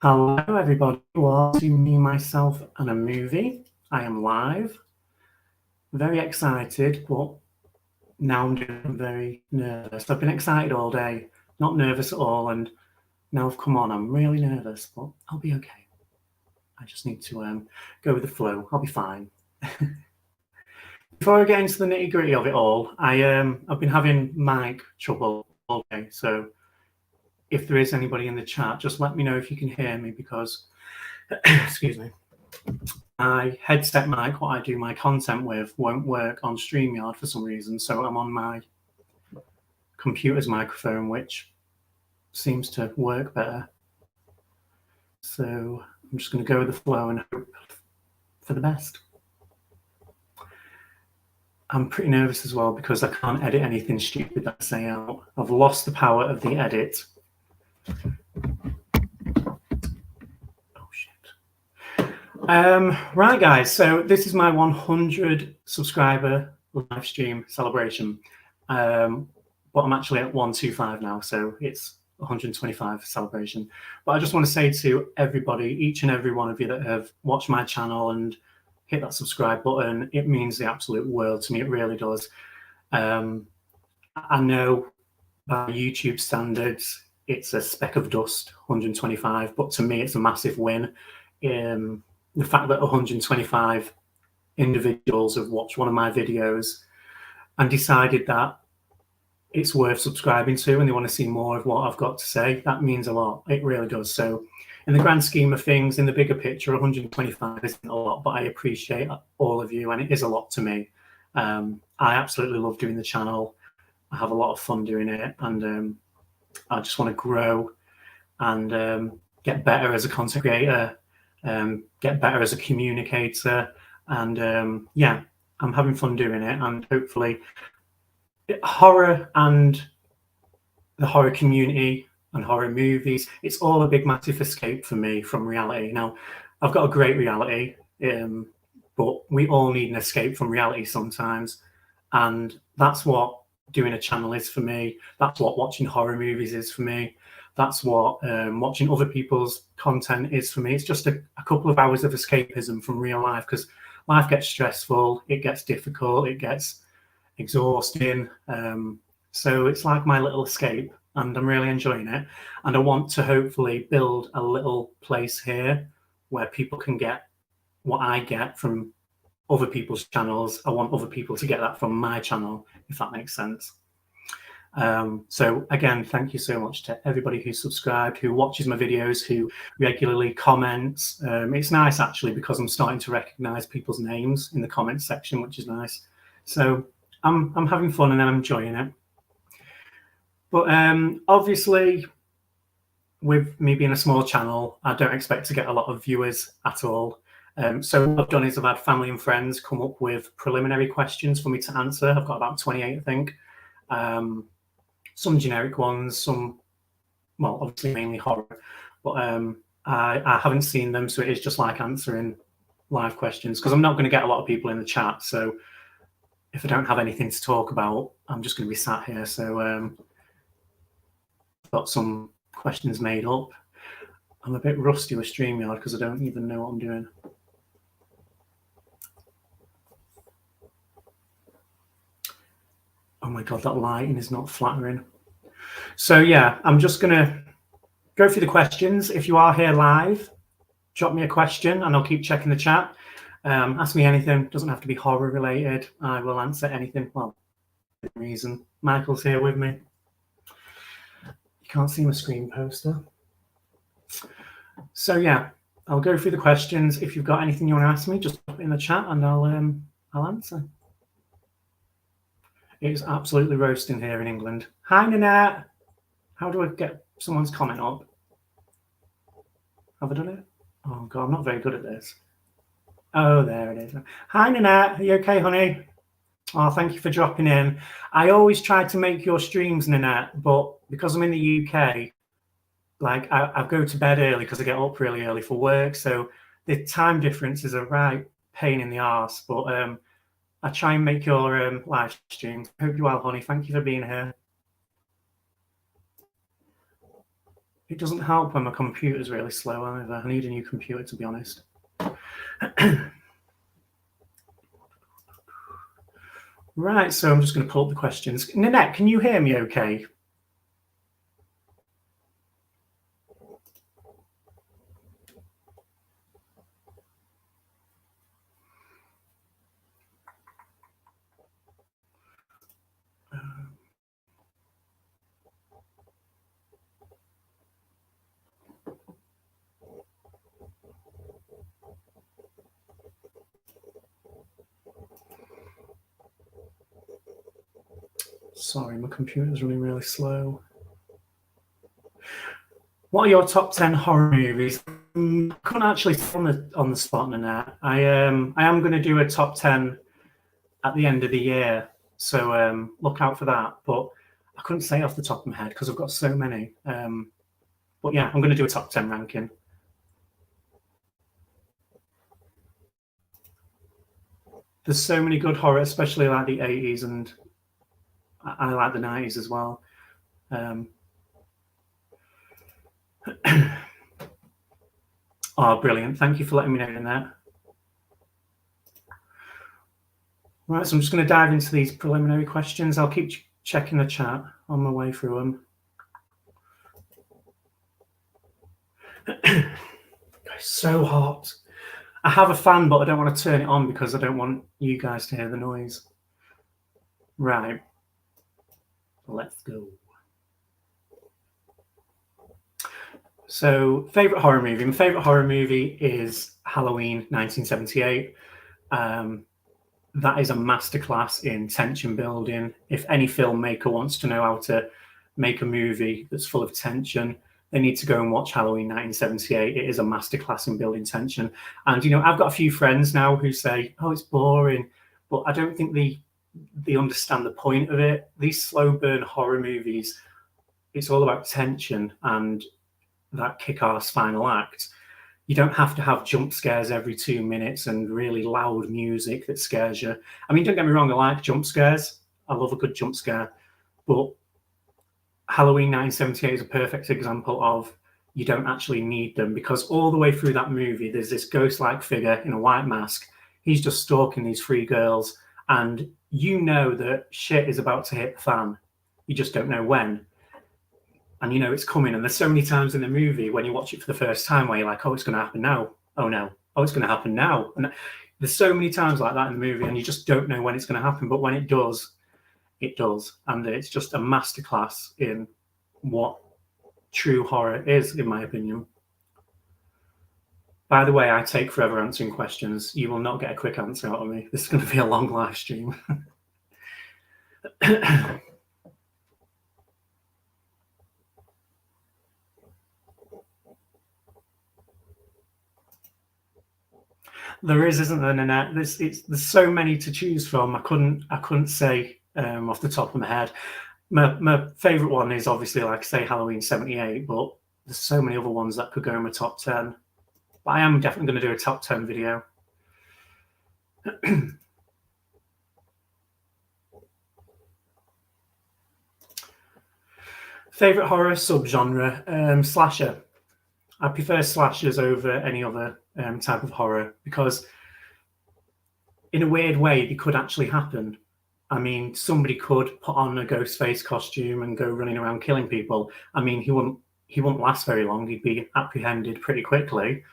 Hello, everybody. Welcome to me, myself, and a movie. I am live. Very excited, but now I'm very nervous. I've been excited all day, not nervous at all, and now I've come on. I'm really nervous, but I'll be okay. I just need to go with the flow. I'll be fine. Before I get into the nitty gritty of it all, I've been having mic trouble all day, so if there is anybody in the chat, just let me know if you can hear me because, excuse me, my headset mic, what I do my content with, won't work on StreamYard for some reason. So I'm on my computer's microphone, which seems to work better. So I'm just going to go with the flow and hope for the best. I'm pretty nervous as well because I can't edit anything stupid that I say out. I've lost the power of the edit. Oh, shit. Right, guys. So this is my 100 subscriber live stream celebration. But I'm actually at 125 now, so it's 125 celebration. But I just want to say to everybody, each and every one of you that have watched my channel and hit that subscribe button, it means the absolute world to me. It really does. I know by YouTube standards, it's a speck of dust, 125, but to me, it's a massive win. The fact that 125 individuals have watched one of my videos and decided that it's worth subscribing to and they want to see more of what I've got to say, that means a lot. It really does. So in the grand scheme of things, in the bigger picture, 125 isn't a lot, but I appreciate all of you and it is a lot to me. I absolutely love doing the channel. I have a lot of fun doing it and I just want to grow and get better as a content creator, get better as a communicator, and yeah, I'm having fun doing it, and hopefully horror and the horror community and horror movies, it's all a big massive escape for me from reality. Now, I've got a great reality, but we all need an escape from reality sometimes, and that's what doing a channel is for me. That's what watching horror movies is for me. That's what watching other people's content is for me. It's just a couple of hours of escapism from real life, because life gets stressful, it gets difficult, it gets exhausting. So it's like my little escape and I'm really enjoying it. And I want to hopefully build a little place here where people can get what I get from other people's channels. I want other people to get that from my channel, if that makes sense. So again, thank you so much to everybody who's subscribed, who watches my videos, who regularly comments. It's nice actually because I'm starting to recognize people's names in the comments section, which is nice. So I'm having fun and I'm enjoying it. But obviously, with me being a small channel, I don't expect to get a lot of viewers at all. So what I've done is I've had family and friends come up with preliminary questions for me to answer. I've got about 28, I think. Some generic ones, some, well, obviously mainly horror, but I haven't seen them, so it is just like answering live questions, because I'm not going to get a lot of people in the chat. So if I don't have anything to talk about, I'm just going to be sat here. So I've got some questions made up. I'm a bit rusty with StreamYard because I don't even know what I'm doing. Oh my God, that lighting is not flattering. So yeah, I'm just going to go through the questions. If you are here live, drop me a question and I'll keep checking the chat. Ask me anything. Doesn't have to be horror related. I will answer anything. Well, reason. Michael's here with me. You can't see my screen poster. So yeah, I'll go through the questions. If you've got anything you want to ask me, just put it in the chat and I'll answer. It is absolutely roasting here in England. Hi, Nanette. How do I get someone's comment up? Have I done it? Oh God, I'm not very good at this. Oh, there it is. Hi, Nanette. Are you okay, honey? Oh, thank you for dropping in. I always try to make your streams, Nanette, but because I'm in the UK, like I go to bed early because I get up really early for work. So the time difference is a right pain in the arse. But I try and make your live streams. Hope you're well, honey. Thank you for being here. It doesn't help when my computer's really slow either. I need a new computer, to be honest. Right, so I'm just going to pull up the questions. Nanette, can you hear me okay? Sorry, my computer's running really slow. What are your top 10 horror movies? I couldn't actually say on the spot, Nanette. I am going to do a top 10 at the end of the year, so look out for that. But I couldn't say off the top of my head because I've got so many. But yeah, I'm going to do a top 10 ranking. There's so many good horror, especially like the 80s, and I like the 90s as well. Oh, brilliant. Thank you for letting me know in that. Right, so I'm just going to dive into these preliminary questions. I'll keep checking the chat on my way through them. It's so hot. I have a fan, but I don't want to turn it on because I don't want you guys to hear the noise. Right. Let's go. So, favorite horror movie. My favorite horror movie is Halloween 1978. That is a masterclass in tension building. If any filmmaker wants to know how to make a movie that's full of tension, they need to go and watch Halloween 1978. It is a masterclass in building tension. And, you know, I've got a few friends now who say, oh, it's boring. But I don't think they understand the point of it. These slow burn horror movies, it's all about tension and that kick-ass final act. You don't have to have jump scares every 2 minutes and really loud music that scares you. I mean, don't get me wrong, I like jump scares. I love a good jump scare. But Halloween 1978 is a perfect example of you don't actually need them, because all the way through that movie, there's this ghost-like figure in a white mask. He's just stalking these 3 girls, and you know that shit is about to hit the fan. You just don't know when. And you know it's coming. And there's so many times in the movie when you watch it for the first time where you're like, oh, it's going to happen now. Oh, no. Oh, it's going to happen now. And there's so many times like that in the movie, and you just don't know when it's going to happen. But when it does, it does. And it's just a masterclass in what true horror is, in my opinion. By the way, I take forever answering questions. You will not get a quick answer out of me. This is going to be a long live stream. There isn't there, Nanette? There's so many to choose from. I couldn't say off the top of my head. My favourite one is obviously, like I say, Halloween 78, but there's so many other ones that could go in my top 10. But I am definitely going to do a top 10 video. Favourite horror subgenre? Slasher. I prefer slashers over any other type of horror, because in a weird way, they could actually happen. I mean, somebody could put on a ghost face costume and go running around killing people. I mean, he wouldn't last very long. He'd be apprehended pretty quickly.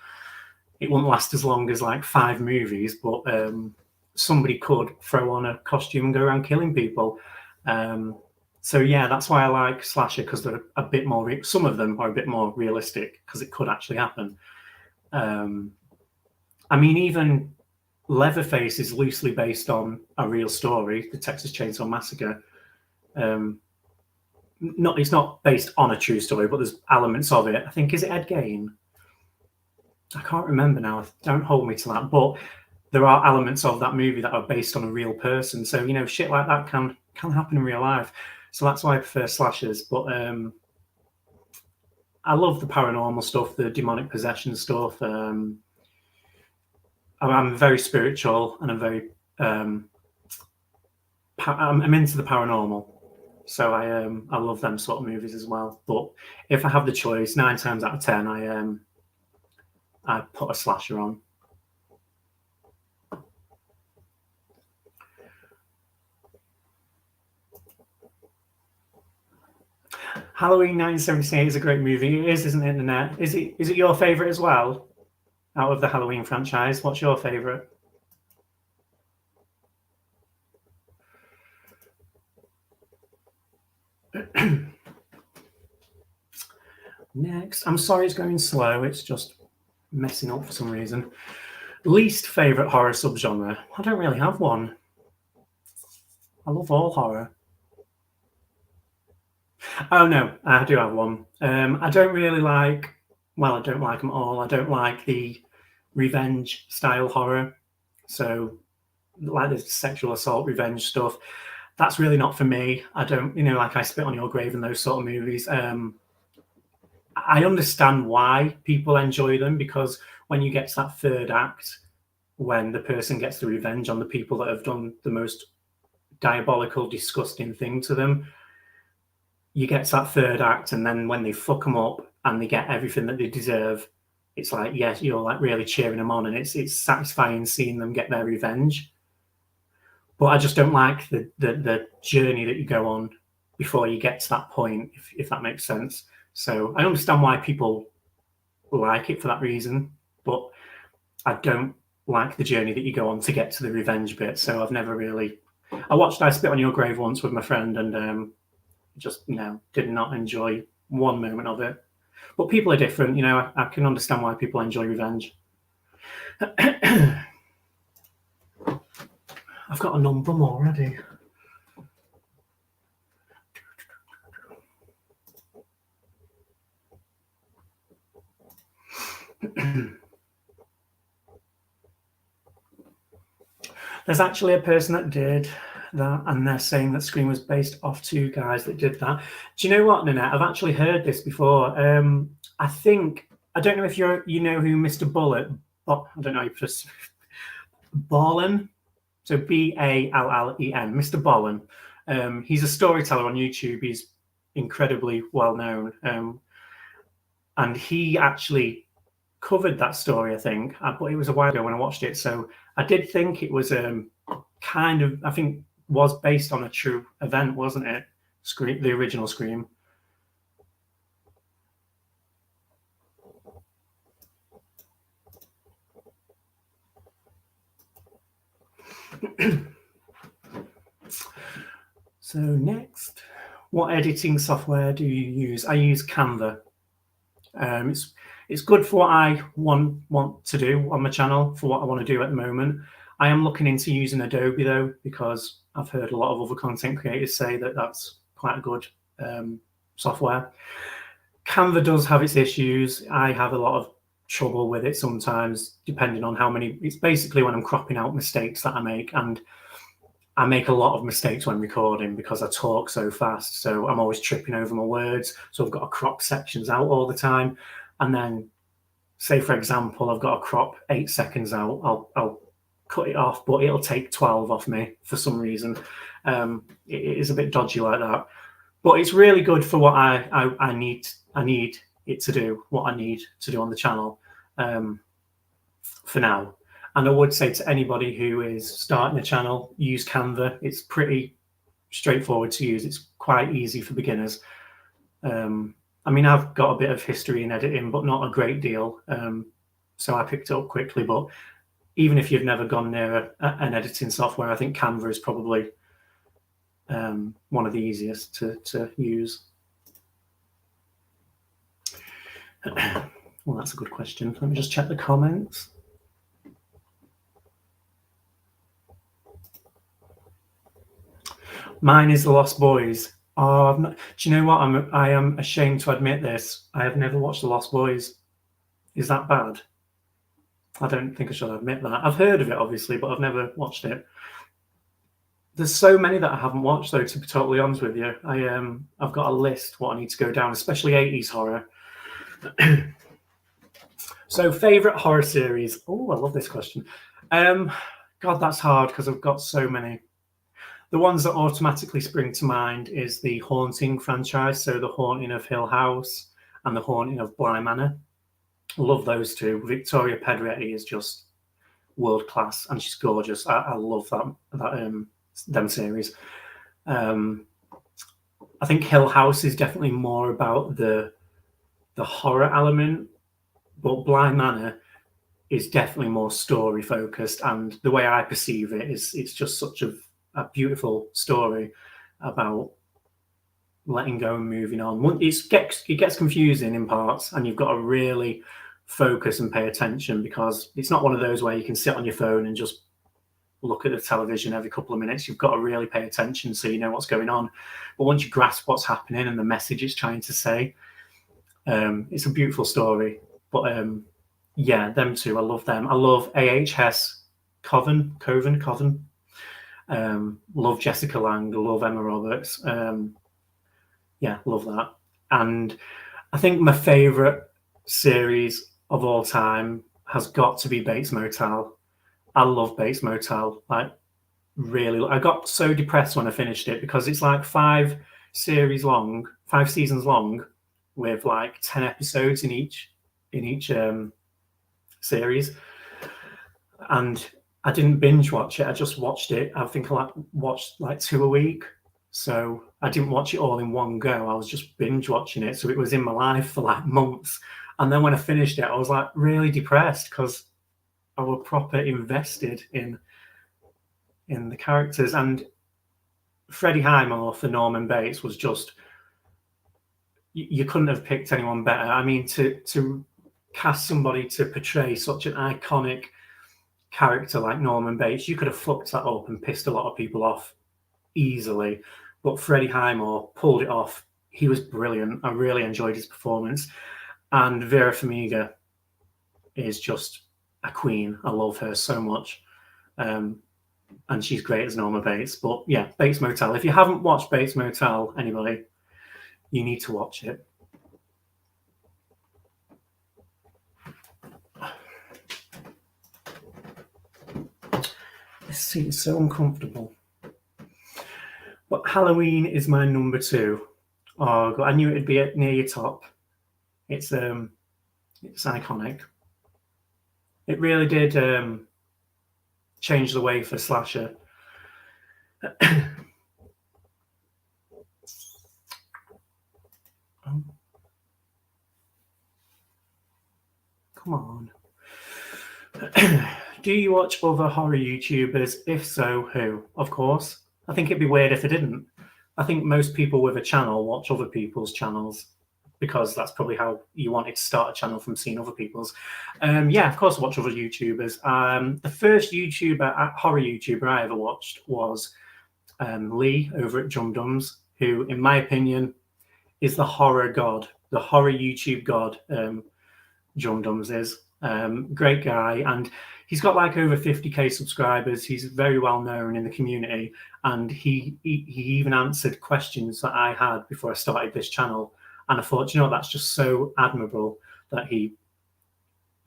It wouldn't last as long as like 5 movies, but somebody could throw on a costume and go around killing people. So yeah, that's why I like slasher, because they're a bit more. Some of them are a bit more realistic because it could actually happen. I mean, even Leatherface is loosely based on a real story, the Texas Chainsaw Massacre. It's not based on a true story, but there's elements of it. I think, is it Ed Gein? I can't remember now. Don't hold me to that. But there are elements of that movie that are based on a real person. So, you know, shit like that can happen in real life. So that's why I prefer slashers. But I love the paranormal stuff, the demonic possession stuff. I'm very spiritual, and I'm very I'm into the paranormal. So I love them sort of movies as well. But if I have the choice, 9 times out of 10, I put a slasher on. Halloween 1978 is a great movie. It is, isn't it, Nanette? Is it your favourite as well? Out of the Halloween franchise, what's your favourite? Next, I'm sorry it's going slow. It's just messing up for some reason. Least favourite horror subgenre? I don't really have one. I love all horror. Oh no, I do have one. I don't really like. Well, I don't like them all. I don't like the revenge style horror. So, like the sexual assault, revenge stuff. That's really not for me. I don't, like I Spit on Your Grave and those sort of movies. I understand why people enjoy them, because when you get to that third act, when the person gets the revenge on the people that have done the most diabolical, disgusting thing to them, you get to that third act, and then when they fuck them up and they get everything that they deserve, it's like, yes, you're like really cheering them on, and it's satisfying seeing them get their revenge. But I just don't like the journey that you go on before you get to that point, if that makes sense. So I understand why people like it for that reason, but I don't like the journey that you go on to get to the revenge bit. So I've never really. I watched I Spit on Your Grave once with my friend, and just did not enjoy one moment of it. But people are different, I can understand why people enjoy revenge. I've got a number already. There's actually a person that did that, and they're saying that Scream was based off 2 guys that did that. Do you know what, Nanette? I've actually heard this before. I don't know if you know who Mr. Bullet, I don't know, just Ballen, so Ballen, Mr. Ballen. He's a storyteller on YouTube. He's incredibly well known, and he actually covered that story, I think, but it was a while ago when I watched it. So I did think it was I think was based on a true event, wasn't it? Scream, the original Scream. So next, what editing software do you use? I use Canva. It's good for what I want to do on my channel, for what I want to do at the moment. I am looking into using Adobe though, because I've heard a lot of other content creators say that that's quite a good software. Canva does have its issues. I have a lot of trouble with it sometimes, depending on how many. It's basically when I'm cropping out mistakes that I make, and I make a lot of mistakes when recording because I talk so fast. So I'm always tripping over my words. So I've got to crop sections out all the time. And then, say for example, I've got to crop 8 seconds out. I'll cut it off, but it'll take 12 off me for some reason. It is a bit dodgy like that, but it's really good for what I need it to do, what I need to do on the channel for now. And I would say to anybody who is starting a channel, use Canva. It's pretty straightforward to use. It's quite easy for beginners. I mean, I've got a bit of history in editing, but not a great deal. So I picked it up quickly. But even if you've never gone near an editing software, I think Canva is probably one of the easiest to use. Well, that's a good question. Let me just check the comments. Mine is The Lost Boys. Oh, I've not. Do you know what? I am ashamed to admit this. I have never watched The Lost Boys. Is that bad? I don't think I should admit that. I've heard of it, obviously, but I've never watched it. There's so many that I haven't watched, though, to be totally honest with you. I've got a list what I need to go down, especially 80s horror. So, favourite horror series? Oh, I love this question. God, that's hard because I've got so many. The ones that automatically spring to mind is the Haunting franchise, so The Haunting of Hill House and The Haunting of Bly Manor. I love those two. Victoria Pedretti is just world class, and she's gorgeous. I love them series. I think Hill House is definitely more about the horror element, but Bly Manor is definitely more story focused. And the way I perceive it is, it's just such a beautiful story about letting go and moving on. It gets confusing in parts, and you've got to really focus and pay attention, because it's not one of those where you can sit on your phone and just look at the television every couple of minutes. You've got to really pay attention so you know what's going on. But once you grasp what's happening and the message it's trying to say, it's a beautiful story. But yeah, them two, I love them. I love AHS Coven. Love Jessica Lange, love Emma Roberts. Yeah, love that. And I think my favorite series of all time has got to be Bates Motel. I love Bates Motel. Like, really, I got so depressed when I finished it, because it's like 5 seasons long, with like 10 episodes in each series. And I didn't binge watch it. I just watched it. I think I watched like 2 a week. So I didn't watch it all in one go. I was just binge watching it. So it was in my life for like months. And then when I finished it, I was like really depressed, because I was proper invested in the characters. And Freddie Highmore for Norman Bates was just, you couldn't have picked anyone better. I mean, to cast somebody to portray such an iconic character like Norman Bates, you could have fucked that up and pissed a lot of people off easily. But Freddie Highmore pulled it off. He was brilliant. I really enjoyed his performance. And Vera Farmiga is just a queen. I love her so much. And she's great as Norma Bates. But yeah, Bates Motel. If you haven't watched Bates Motel, anybody, you need to watch it. This seat's so uncomfortable. But Halloween is my number 2. Oh God, I knew it'd be near your top. It's iconic. It really did change the way for slasher. Oh. Come on. Do you watch other horror YouTubers? If so, who? Of course. I think it'd be weird if I didn't. I think most people with a channel watch other people's channels, because that's probably how you wanted to start a channel, from seeing other people's. Yeah, of course I watch other YouTubers. The first horror YouTuber I ever watched was Lee over at Jumdums, who, in my opinion, is the horror god, the horror YouTube god. Jumdums is. Great guy, and he's got like over 50k subscribers. He's very well known in the community, and he even answered questions that I had before I started this channel. And I thought, you know, that's just so admirable that he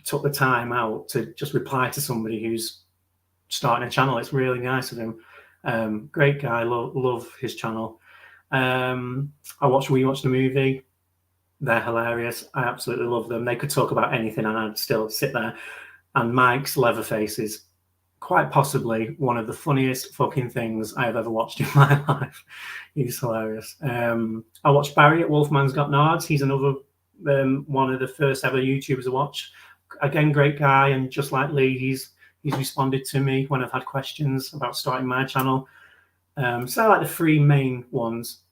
took the time out to just reply to somebody who's starting a channel. It's really nice of him. Great guy. Love his channel. We watched the movie. They're hilarious. I absolutely love them. They could talk about anything and I'd still sit there. And Mike's Leatherface is quite possibly one of the funniest fucking things I have ever watched in my life. He's hilarious. I watched Barry at Wolfman's Got Nards. He's another one of the first ever YouTubers I watched. Again, great guy. And just like Lee, he's responded to me when I've had questions about starting my channel. So I like the 3 main ones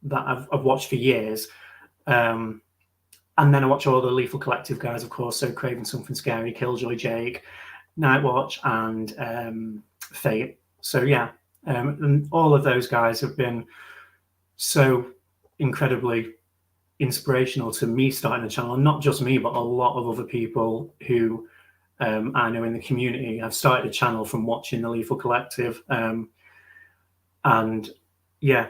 that I've watched for years. And then I watch all the Lethal Collective guys, of course, so Craven Something Scary, Killjoy Jake, Nightwatch, and Fate. So yeah, and all of those guys have been so incredibly inspirational to me starting a channel. And not just me, but a lot of other people who I know in the community. I've started a channel from watching the Lethal Collective. And yeah,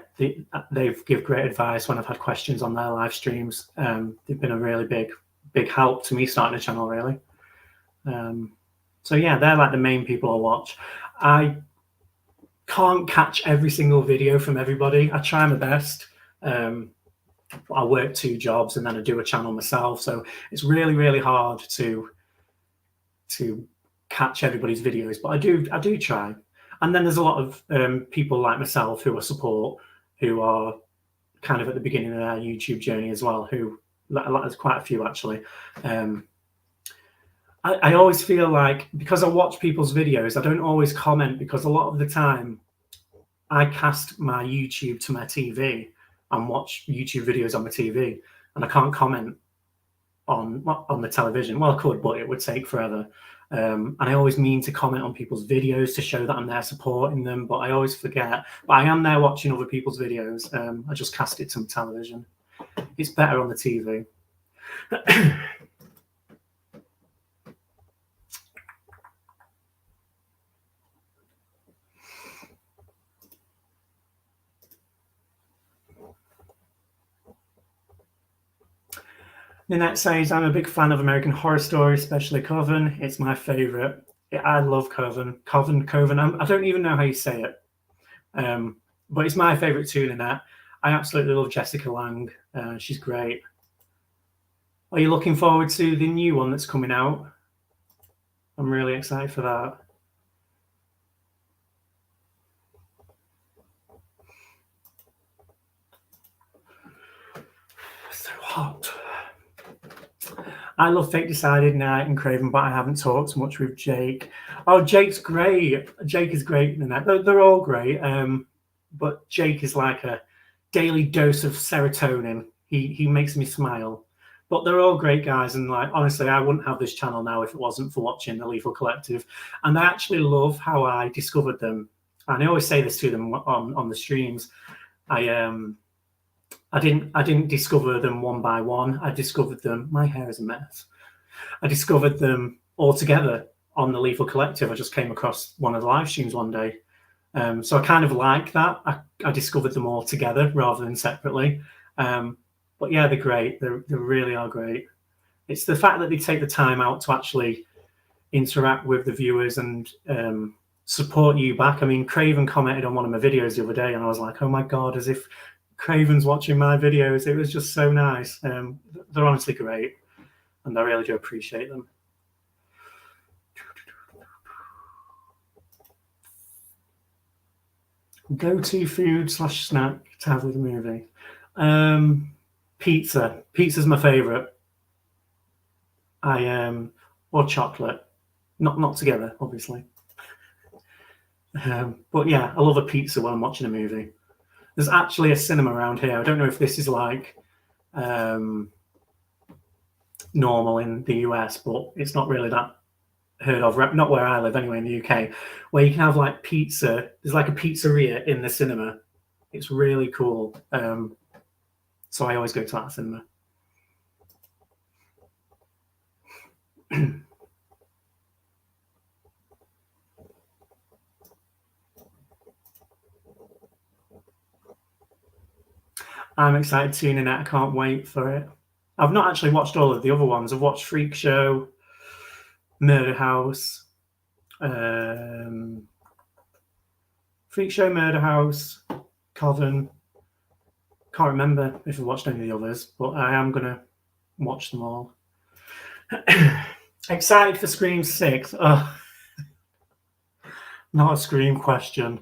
they've give great advice when I've had questions on their live streams. They've been a really big help to me starting a channel, really. So yeah, they're like the main people I watch. I can't catch every single video from everybody. I try my best. I work 2 jobs and then I do a channel myself, so it's really, really hard to catch everybody's videos, but I do try. And then there's a lot of people like myself who are support, who are kind of at the beginning of their YouTube journey as well, who, there's quite a few actually. I always feel like, because I watch people's videos, I don't always comment, because a lot of the time I cast my YouTube to my TV and watch YouTube videos on my TV, and I can't comment on the television. Well, I could, but it would take forever. And I always mean to comment on people's videos to show that I'm there supporting them, but I always forget. But I am there watching other people's videos. I just cast it to my television. It's better on the TV. Nanette says, I'm a big fan of American Horror Story, especially Coven. It's my favourite. I love Coven. Coven. I don't even know how you say it. But it's my favourite too, Nanette. I absolutely love Jessica Lange. She's great. Are you looking forward to the new one that's coming out? I'm really excited for that. It's so hot. I love Fate Decided, Night, and Craven, but I haven't talked much with Jake. Oh, Jake's great. Jake is great, Nanette. They're all great. But Jake is like a daily dose of serotonin. He makes me smile. But they're all great guys, and like honestly, I wouldn't have this channel now if it wasn't for watching the Lethal Collective. And I actually love how I discovered them. And I always say this to them on the streams. I didn't discover them one by one. I discovered them. My hair is a mess. I discovered them all together on the Lethal Collective. I just came across one of the live streams one day. So I kind of like that. I discovered them all together rather than separately. But yeah, they're great. They really are great. It's the fact that they take the time out to actually interact with the viewers and support you back. I mean, Craven commented on one of my videos the other day, and I was like, oh my God, as if Craven's watching my videos. It was just so nice. They're honestly great, and I really do appreciate them. Go-to food/snack to have with a movie. Pizza. Pizza's my favorite. Or chocolate. Not together, obviously. But yeah, I love a pizza when I'm watching a movie. There's actually a cinema around here. I don't know if this is like normal in the US, but it's not really that heard of. Not where I live anyway, in the UK, where you can have like pizza. There's like a pizzeria in the cinema. It's really cool. So I always go to that cinema. I'm excited to tune in. I can't wait for it. I've not actually watched all of the other ones. I've watched Freak Show, Murder House, Murder House, Coven. Can't remember if I've watched any of the others, but I am going to watch them all. Excited for Scream 6. Oh, not a Scream question.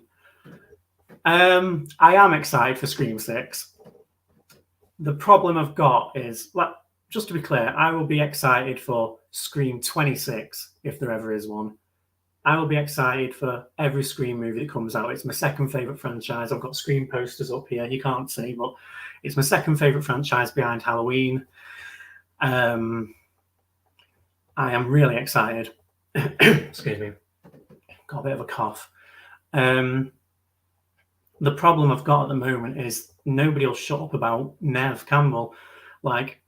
I am excited for Scream 6. The problem I've got is, just to be clear, I will be excited for Scream 26, if there ever is one. I will be excited for every Scream movie that comes out. It's my second favourite franchise. I've got Scream posters up here. You can't see, but it's my second favourite franchise behind Halloween. I am really excited. Excuse me. Got a bit of a cough. The problem I've got at the moment is nobody will shut up about Neve Campbell. Like,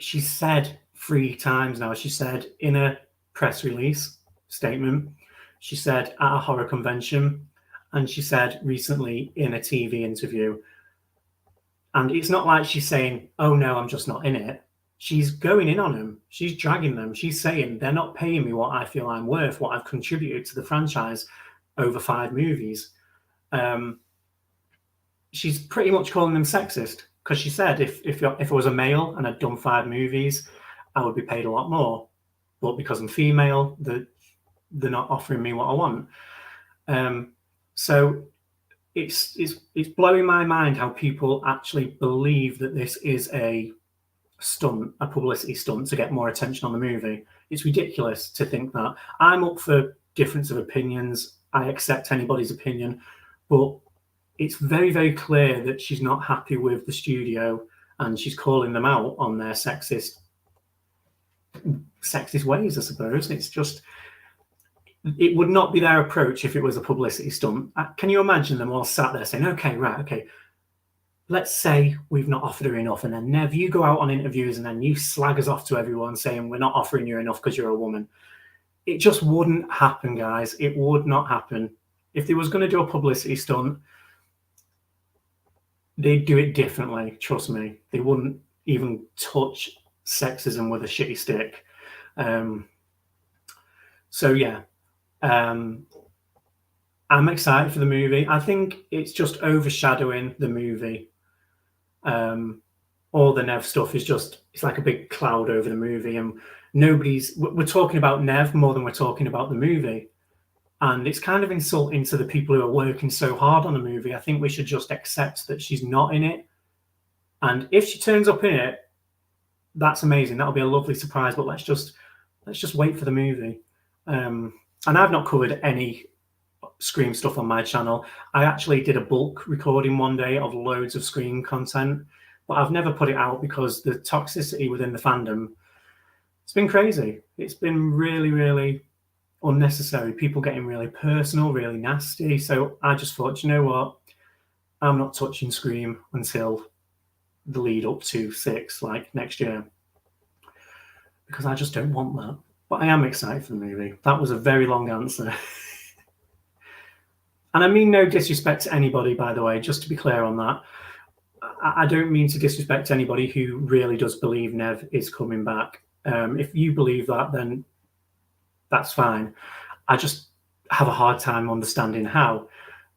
she said 3 times now, she said in a press release statement, she said at a horror convention, and she said recently in a TV interview. And it's not like she's saying, oh no, I'm just not in it. She's going in on them. She's dragging them. She's saying, they're not paying me what I feel I'm worth, what I've contributed to the franchise. over 5 movies. She's pretty much calling them sexist, because she said if I was a male and I'd done 5 movies, I would be paid a lot more. But because I'm female, they're not offering me what I want. So it's blowing my mind how people actually believe that this is a stunt, a publicity stunt to get more attention on the movie. It's ridiculous to think that. I'm up for difference of opinions. I accept anybody's opinion, but it's very, very clear that she's not happy with the studio, and she's calling them out on their sexist ways, I suppose. It's just, it would not be their approach if it was a publicity stunt. Can you imagine them all sat there saying, okay, let's say we've not offered her enough, and then Nev, you go out on interviews and then you slag us off to everyone saying we're not offering you enough because you're a woman. It just wouldn't happen, guys. It would not happen. If they was going to do a publicity stunt, they'd do it differently, trust me. They wouldn't even touch sexism with a shitty stick. So yeah, I'm excited for the movie. I think it's just overshadowing the movie. All the Nev stuff is just, it's like a big cloud over the movie, and we're talking about Nev more than we're talking about the movie. And it's kind of insulting to the people who are working so hard on the movie. I think we should just accept that she's not in it. And if she turns up in it, that's amazing. That'll be a lovely surprise. But let's just wait for the movie. And I've not covered any Scream stuff on my channel. I actually did a bulk recording one day of loads of Scream content, but I've never put it out because the toxicity within the fandom, it's been crazy. It's been really, really unnecessary. People getting really personal, really nasty. So I just thought, you know what? I'm not touching Scream until the lead up to 6, like next year, because I just don't want that. But I am excited for the movie. That was a very long answer. And I mean no disrespect to anybody, by the way, just to be clear on that. I don't mean to disrespect anybody who really does believe Nev is coming back. If you believe that, then that's fine. I just have a hard time understanding how.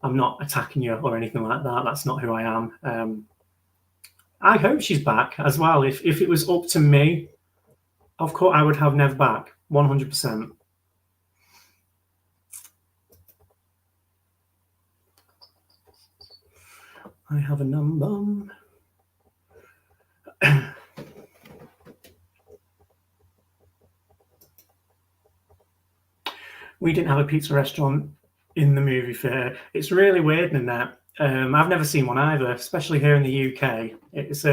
I'm not attacking you or anything like that. That's not who I am. I hope she's back as well. If it was up to me, of course I would have Nev back, 100%. I have a number. We didn't have a pizza restaurant in the movie fair. It's really weird in that. I've never seen one either, especially here in the UK. It's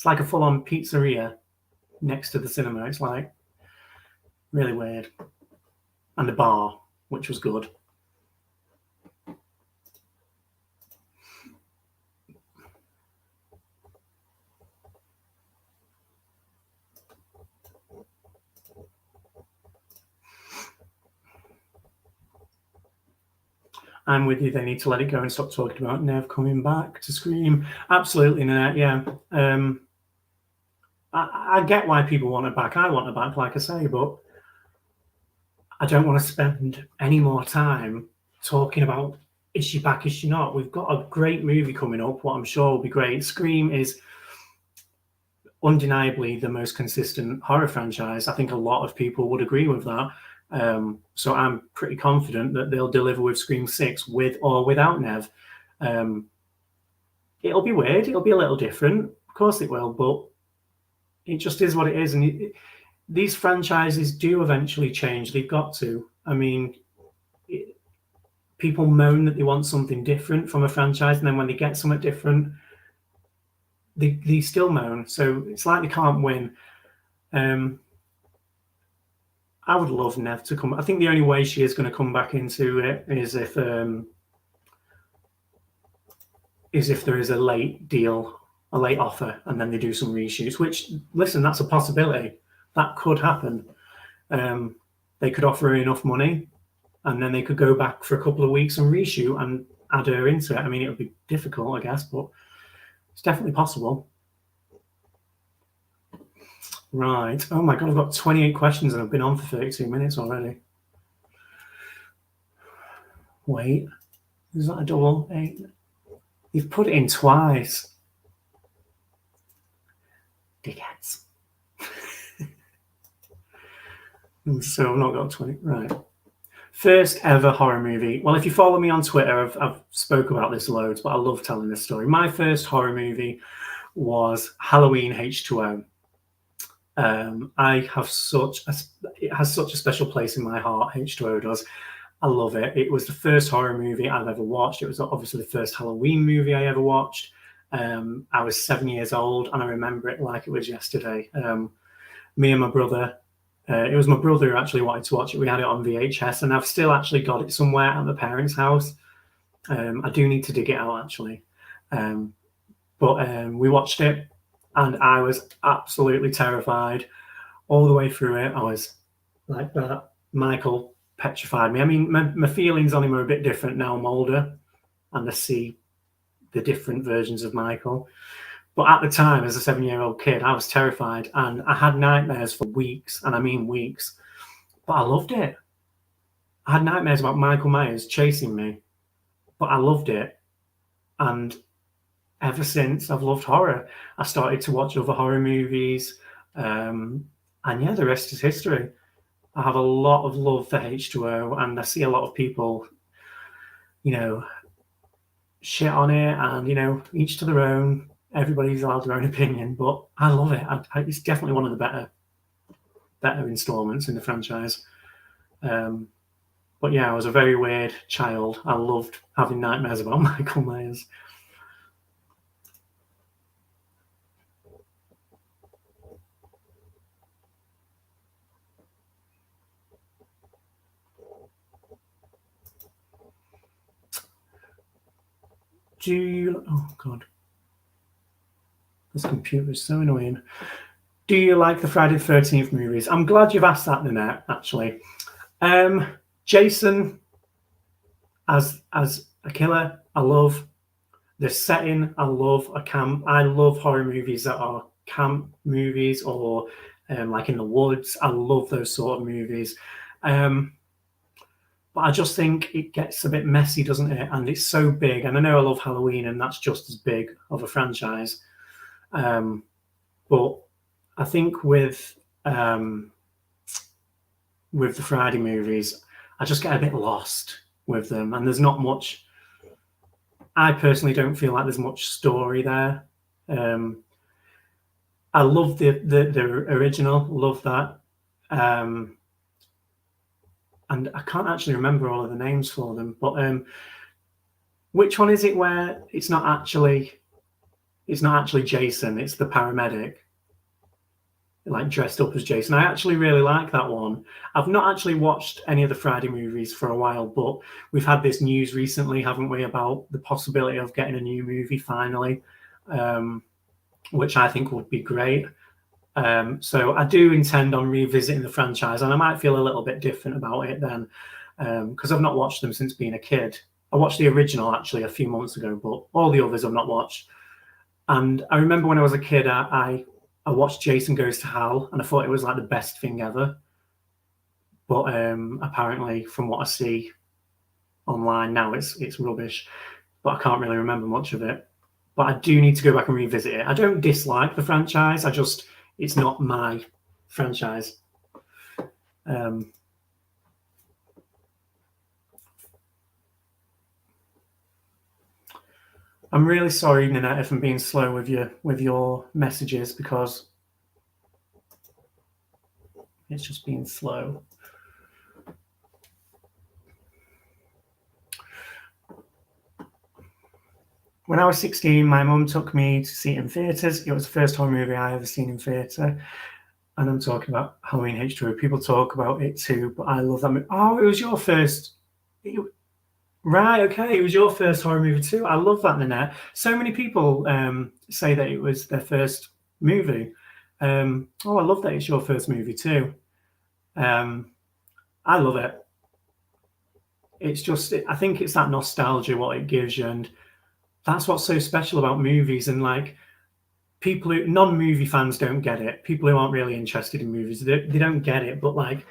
like a full-on pizzeria next to the cinema. It's like really weird. And a bar, which was good. I'm with you. They need to let it go and stop talking about Nev coming back to Scream. Absolutely, Nanette. Yeah. I get why people want her back. I want her back, like I say, but I don't want to spend any more time talking about is she back, is she not? We've got a great movie coming up, what I'm sure will be great. Scream is undeniably the most consistent horror franchise. I think a lot of people would agree with that. So I'm pretty confident that they'll deliver with Scream 6 with or without Nev. It'll be weird. It'll be a little different. Of course it will, but it just is what it is. And these franchises do eventually change. They've got to. I mean, people moan that they want something different from a franchise, and then when they get something different, they still moan. So it's like they can't win. I would love Nev to come. I think the only way she is going to come back into it is if there is a late deal, a late offer, and then they do some reshoots. Which, listen, that's a possibility. That could happen. They could offer her enough money, and then they could go back for a couple of weeks and reshoot and add her into it. I mean, it would be difficult, I guess, but it's definitely possible. Right. Oh my God, I've got 28 questions and I've been on for 32 minutes already. Wait, is that a double 8? You've put it in twice. Dickheads. So I've not got 20. Right. First ever horror movie. Well, if you follow me on Twitter, I've spoke about this loads, but I love telling this story. My first horror movie was Halloween H2O. It has such a special place in my heart. H2O does. I love it. It was the first horror movie I've ever watched. It was obviously the first Halloween movie I ever watched. I was 7 years old, and I remember it like it was yesterday. Me and my brother. It was my brother who actually wanted to watch it. We had it on VHS, and I've still actually got it somewhere at my parents' house. I do need to dig it out, actually. But we watched it, and I was absolutely terrified all the way through it. I was like that. Michael petrified me. I mean, my feelings on him are a bit different now I'm older, and I see the different versions of Michael. But at the time, as a 7-year-old kid, I was terrified, and I had nightmares for weeks, and I mean weeks. But I loved it. I had nightmares about Michael Myers chasing me, but I loved it. And ever since, I've loved horror. I started to watch other horror movies, and yeah, the rest is history. I have a lot of love for H2O, and I see a lot of people, shit on it, and each to their own. Everybody's allowed their own opinion, but I love it. It's definitely one of the better installments in the franchise. But yeah, I was a very weird child. I loved having nightmares about Michael Myers. Oh God. This computer is so annoying. Do you like the Friday the 13th movies? I'm glad you've asked that, Nanette, actually. Jason as a killer, I love. The setting, I love a camp. I love horror movies that are camp movies or like in the woods. I love those sort of movies. But I just think it gets a bit messy, doesn't it? And it's so big. And I know I love Halloween, and that's just as big of a franchise. But I think with the Friday movies, I just get a bit lost with them, and there's not much. I personally don't feel like there's much story there. I love the original, love that, and I can't actually remember all of the names for them. But which one is it where it's not actually Jason? It's the paramedic, like dressed up as Jason. I actually really like that one. I've not actually watched any of the Friday movies for a while, but we've had this news recently, haven't we, about the possibility of getting a new movie finally, which I think would be great. So I do intend on revisiting the franchise, and I might feel a little bit different about it then, because I've not watched them since being a kid. I watched the original actually a few months ago, but all the others I've not watched. And I remember when I was a kid, I watched Jason Goes to Hell, and I thought it was like the best thing ever. But apparently, from what I see online now, it's rubbish. But I can't really remember much of it. But I do need to go back and revisit it. I don't dislike the franchise. It's not my franchise. I'm really sorry, Nanette, if I'm being slow with your messages, because it's just being slow. When I was 16, my mum took me to see it in theatres. It was the first horror movie I ever seen in theatre. And I'm talking about Halloween H2O. People talk about it too, but I love that movie. Oh, it was your first. Right, okay. It was your first horror movie too. I love that, Nanette. So many people say that it was their first movie. I love that it's your first movie too. I love it. It's just, I think it's that nostalgia, what it gives you, and that's what's so special about movies. And like, people who non-movie fans don't get it. People who aren't really interested in movies, they don't get it. But like,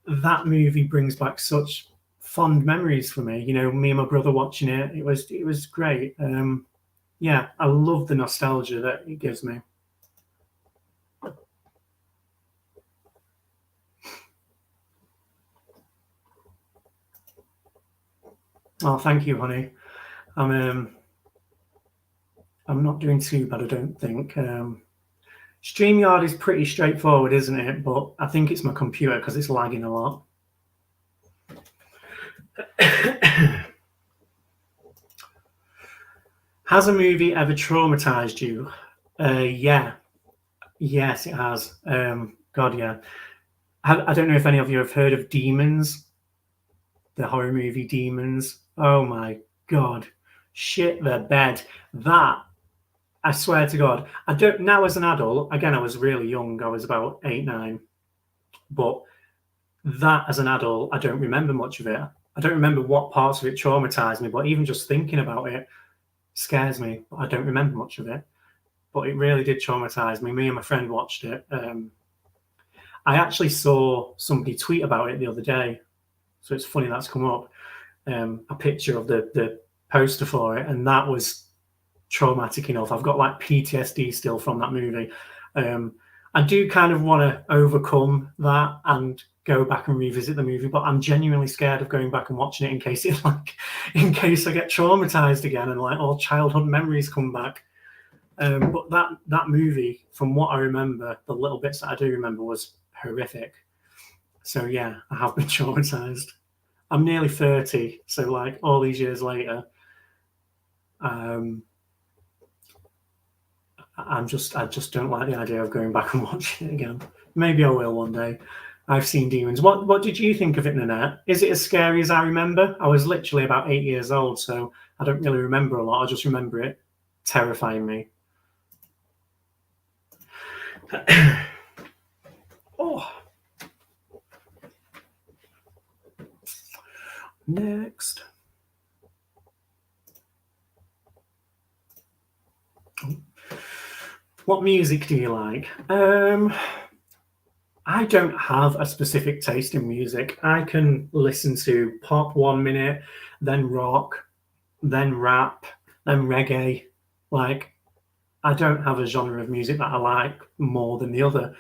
that movie brings back such fond memories for me. You know, me and my brother watching it. It was great. Yeah, I love the nostalgia that it gives me. Oh, thank you, honey. I'm not doing too bad, I don't think. StreamYard is pretty straightforward, isn't it? But I think it's my computer because it's lagging a lot. Has a movie ever traumatized you? Yeah. Yes, it has. God, yeah. I don't know if any of you have heard of Demons, the horror movie Demons. Oh my God. Shit the bed. That, I swear to God, I don't, now as an adult, again, I was really young. I was about 8, 9. But that as an adult, I don't remember much of it. I don't remember what parts of it traumatized me, but even just thinking about it scares me. I don't remember much of it. But it really did traumatize me. Me and my friend watched it. I actually saw somebody tweet about it the other day. So it's funny that's come up. A picture of the poster for it, and that was traumatic enough. I've got like PTSD still from that movie. I do kind of want to overcome that and go back and revisit the movie, but I'm genuinely scared of going back and watching it in case in case I get traumatized again and like all childhood memories come back. But that movie, from what I remember, the little bits that I do remember, was horrific. So yeah, I have been traumatized. I'm nearly 30, so like all these years later, I just don't like the idea of going back and watching it again. Maybe I will one day. I've seen Demons. What did you think of it, Nanette? Is it as scary as I remember? I was literally about 8 years old, so I don't really remember a lot. I just remember it terrifying me. Oh. Next. What music do you like? I don't have a specific taste in music. I can listen to pop 1 minute, then rock, then rap, then reggae. Like, I don't have a genre of music that I like more than the other.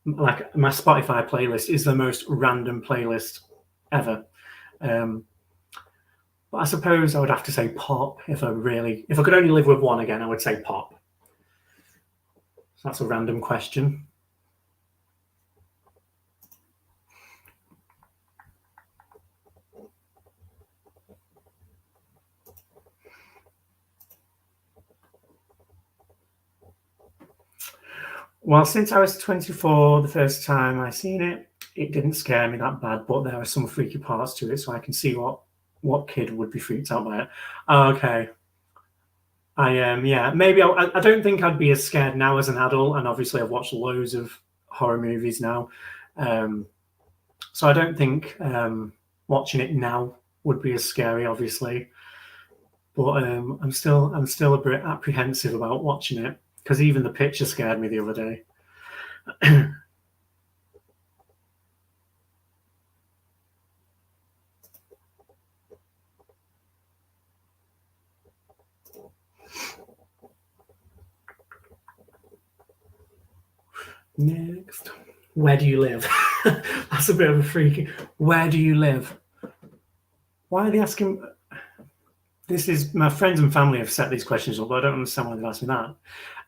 Like, my Spotify playlist is the most random playlist ever. But I suppose I would have to say pop if I could only live with one again, I would say pop. So that's a random question. Well, since I was 24, the first time I seen it, it didn't scare me that bad, but there are some freaky parts to it, so I can see what kid would be freaked out by it. Okay. I am, yeah. Maybe I don't think I'd be as scared now as an adult, and obviously I've watched loads of horror movies now. So I don't think watching it now would be as scary, obviously. But I'm still a bit apprehensive about watching it because even the picture scared me the other day. Next, where do you live? That's a bit of a freaky. Where do you live? Why are they asking? This is my friends and family have set these questions up, but I don't understand why they've asked me that.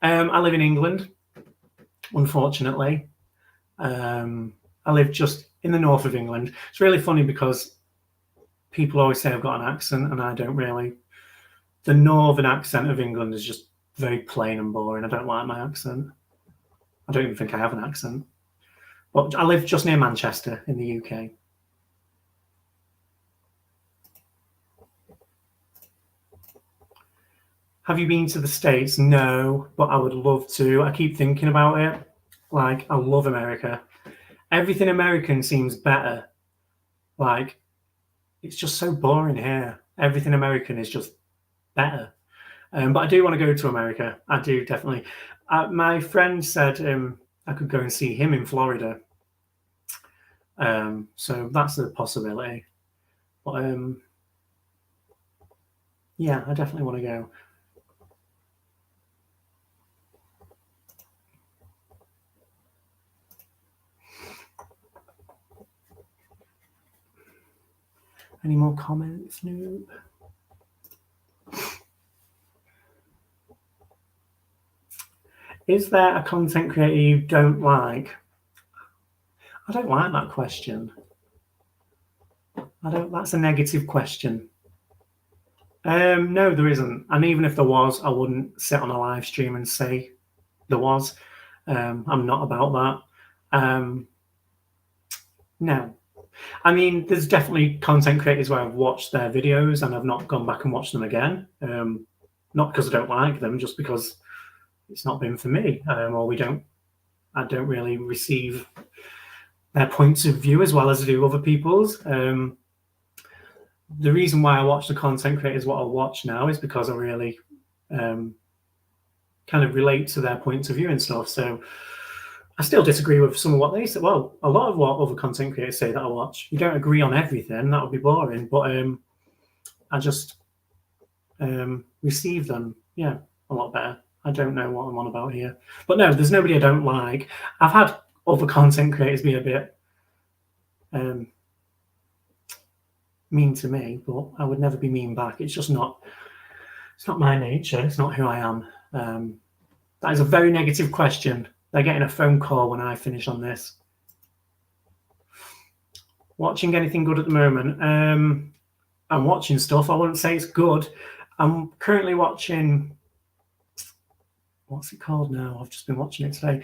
I live in England, unfortunately. I live just in the north of England. It's really funny because people always say I've got an accent, and I don't really. The northern accent of England is just very plain and boring. I don't like my accent. I don't even think I have an accent. But I live just near Manchester in the UK. Have you been to the States? No, but I would love to. I keep thinking about it. Like, I love America. Everything American seems better. Like, it's just so boring here. Everything American is just better. But I do want to go to America. I do, definitely. My friend said I could go and see him in Florida. So that's a possibility. But yeah, I definitely want to go. Any more comments, Noob? Is there a content creator you don't like? I don't like that question. That's a negative question. No, there isn't. And even if there was, I wouldn't sit on a live stream and say there was. I'm not about that. No. I mean, there's definitely content creators where I've watched their videos and I've not gone back and watched them again. Not because I don't like them, just because it's not been for me, or I don't really receive their points of view as well as I do other people's. The reason why I watch the content creators what I watch now is because I really kind of relate to their points of view and stuff. So I still disagree with some of what they say. Well, a lot of what other content creators say that I watch. You don't agree on everything, that would be boring. But I just receive them, yeah, a lot better. I don't know what I'm on about here. But no, there's nobody I don't like. I've had other content creators be a bit mean to me, but I would never be mean back. It's just not. It's not my nature. It's not who I am. That is a very negative question. They're getting a phone call when I finish on this. Watching anything good at the moment? I'm watching stuff. I wouldn't say it's good. I'm currently watching. What's it called now? I've just been watching it today.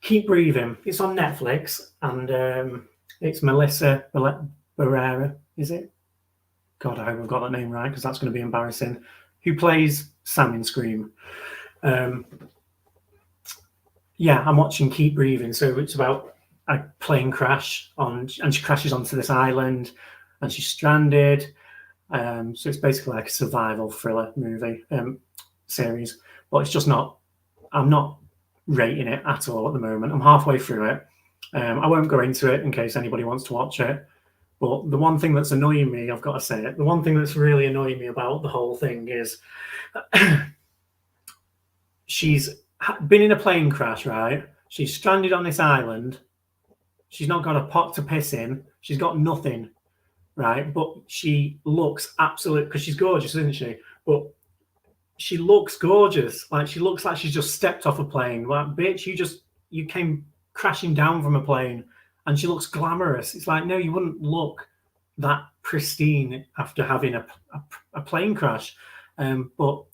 Keep Breathing. It's on Netflix, and it's Melissa Barrera. Is it? God, I hope I've got that name right because that's going to be embarrassing. Who plays Sam in Scream? Yeah, I'm watching Keep Breathing. So it's about a plane crash and she crashes onto this island, and she's stranded. So it's basically like a survival thriller movie series, but it's just not. I'm not rating it at all at the moment. I'm halfway through it. I won't go into it in case anybody wants to watch it. But the one thing that's annoying me, I've got to say it, the one thing that's really annoying me about the whole thing is she's been in a plane crash, right? She's stranded on this island. She's not got a pot to piss in. She's got nothing, right? But she looks absolute, because she's gorgeous, isn't she? But she looks gorgeous. Like, she looks like she's just stepped off a plane. Like, bitch, you came crashing down from a plane. And she looks glamorous. It's like, no, you wouldn't look that pristine after having a plane crash. But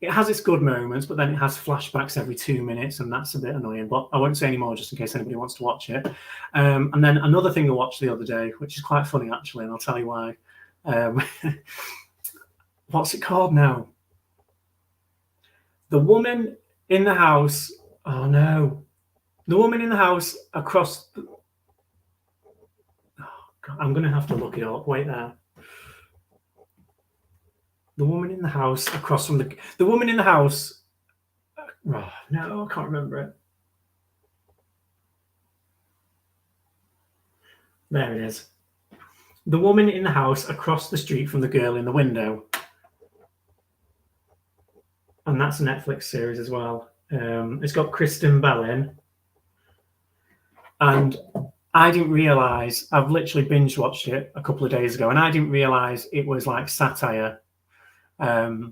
it has its good moments, but then it has flashbacks every 2 minutes, and that's a bit annoying. But I won't say any more just in case anybody wants to watch it. And then another thing I watched the other day, which is quite funny, actually, and I'll tell you why. What's it called now? The Woman in the House. Oh, no. The Woman in the House across... I'm going to have to look it up. Wait there. The Woman in the House across from the Woman in the House. Oh, no, I can't remember it. There it is. The Woman in the House across the street from the girl in the window. And that's a Netflix series as well. It's got Kristen Bell in. And I didn't realize, I've literally binge watched it a couple of days ago, and I didn't realize it was like satire. I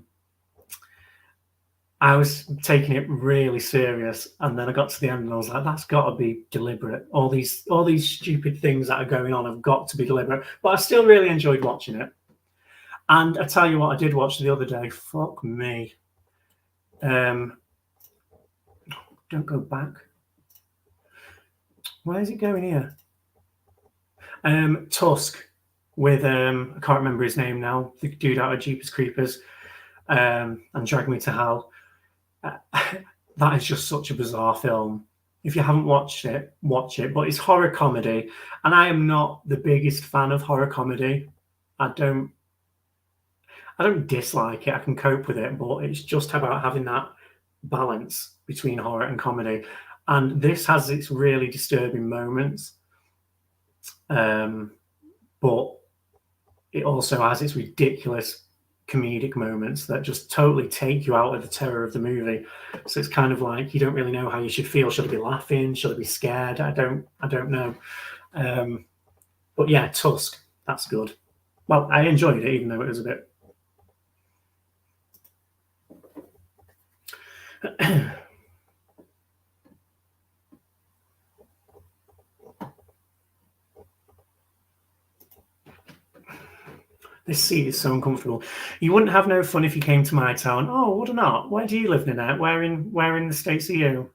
was taking it really serious, and then I got to the end and I was like, that's got to be deliberate. All these stupid things that are going on have got to be deliberate. But I still really enjoyed watching it. And I tell you what I did watch the other day. Fuck me. Don't go back. Where is it going here? Tusk with I can't remember his name now. The dude out of Jeepers Creepers and Drag Me to Hell. That is just such a bizarre film. If you haven't watched it, watch it. But it's horror comedy, and I am not the biggest fan of horror comedy. I don't dislike it. I can cope with it, but it's just about having that balance between horror and comedy. And this has its really disturbing moments. But it also has its ridiculous comedic moments that just totally take you out of the terror of the movie. So it's kind of like you don't really know how you should feel. Should I be laughing? Should I be scared? I don't know. But yeah, Tusk, that's good. Well, I enjoyed it, even though it was a bit. This seat is so uncomfortable. You wouldn't have no fun if you came to my town. Oh, would I not? Where do you live, Nanette? Where in the States are you?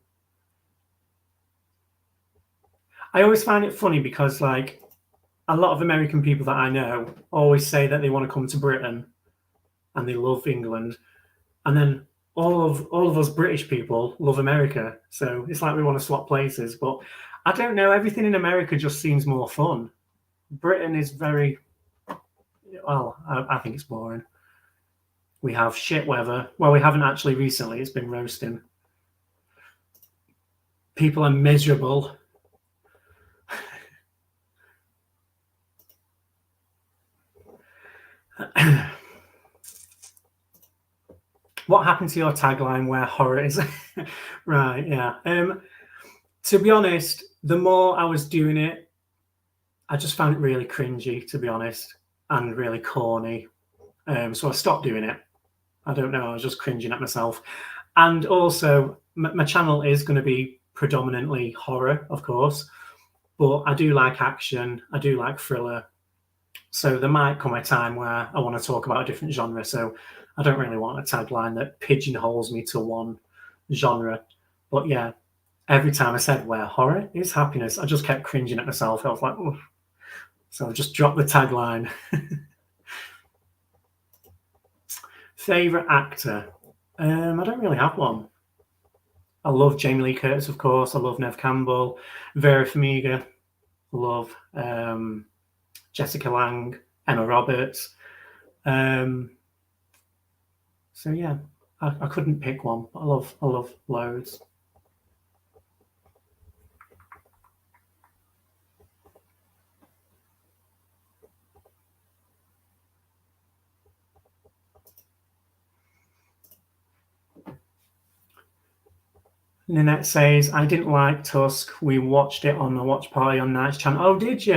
I always find it funny because, like, a lot of American people that I know always say that they want to come to Britain and they love England, and then all of us British people love America. So it's like we want to swap places. But I don't know. Everything in America just seems more fun. Britain is very well. I think it's boring. We have shit weather. Well, we haven't actually recently. It's been roasting. People are miserable. What happened to your tagline where horror is? Right, yeah. To be honest, the more I was doing it, I just found it really cringy, to be honest, and really corny. So I stopped doing it. I don't know, I was just cringing at myself. And also, my channel is going to be predominantly horror, of course, but I do like action, I do like thriller. So there might come a time where I want to talk about a different genre. So I don't really want a tagline that pigeonholes me to one genre. But yeah, every time I said where horror is happiness, I just kept cringing at myself. I was like, oh. So I just dropped the tagline. Favorite actor? I don't really have one. I love Jamie Lee Curtis, of course. I love Neve Campbell, Vera Farmiga. Love Jessica Lange, Emma Roberts. So yeah, I couldn't pick one. I love loads. Nanette says, I didn't like Tusk. We watched it on the watch party on Night's channel. Oh, did you?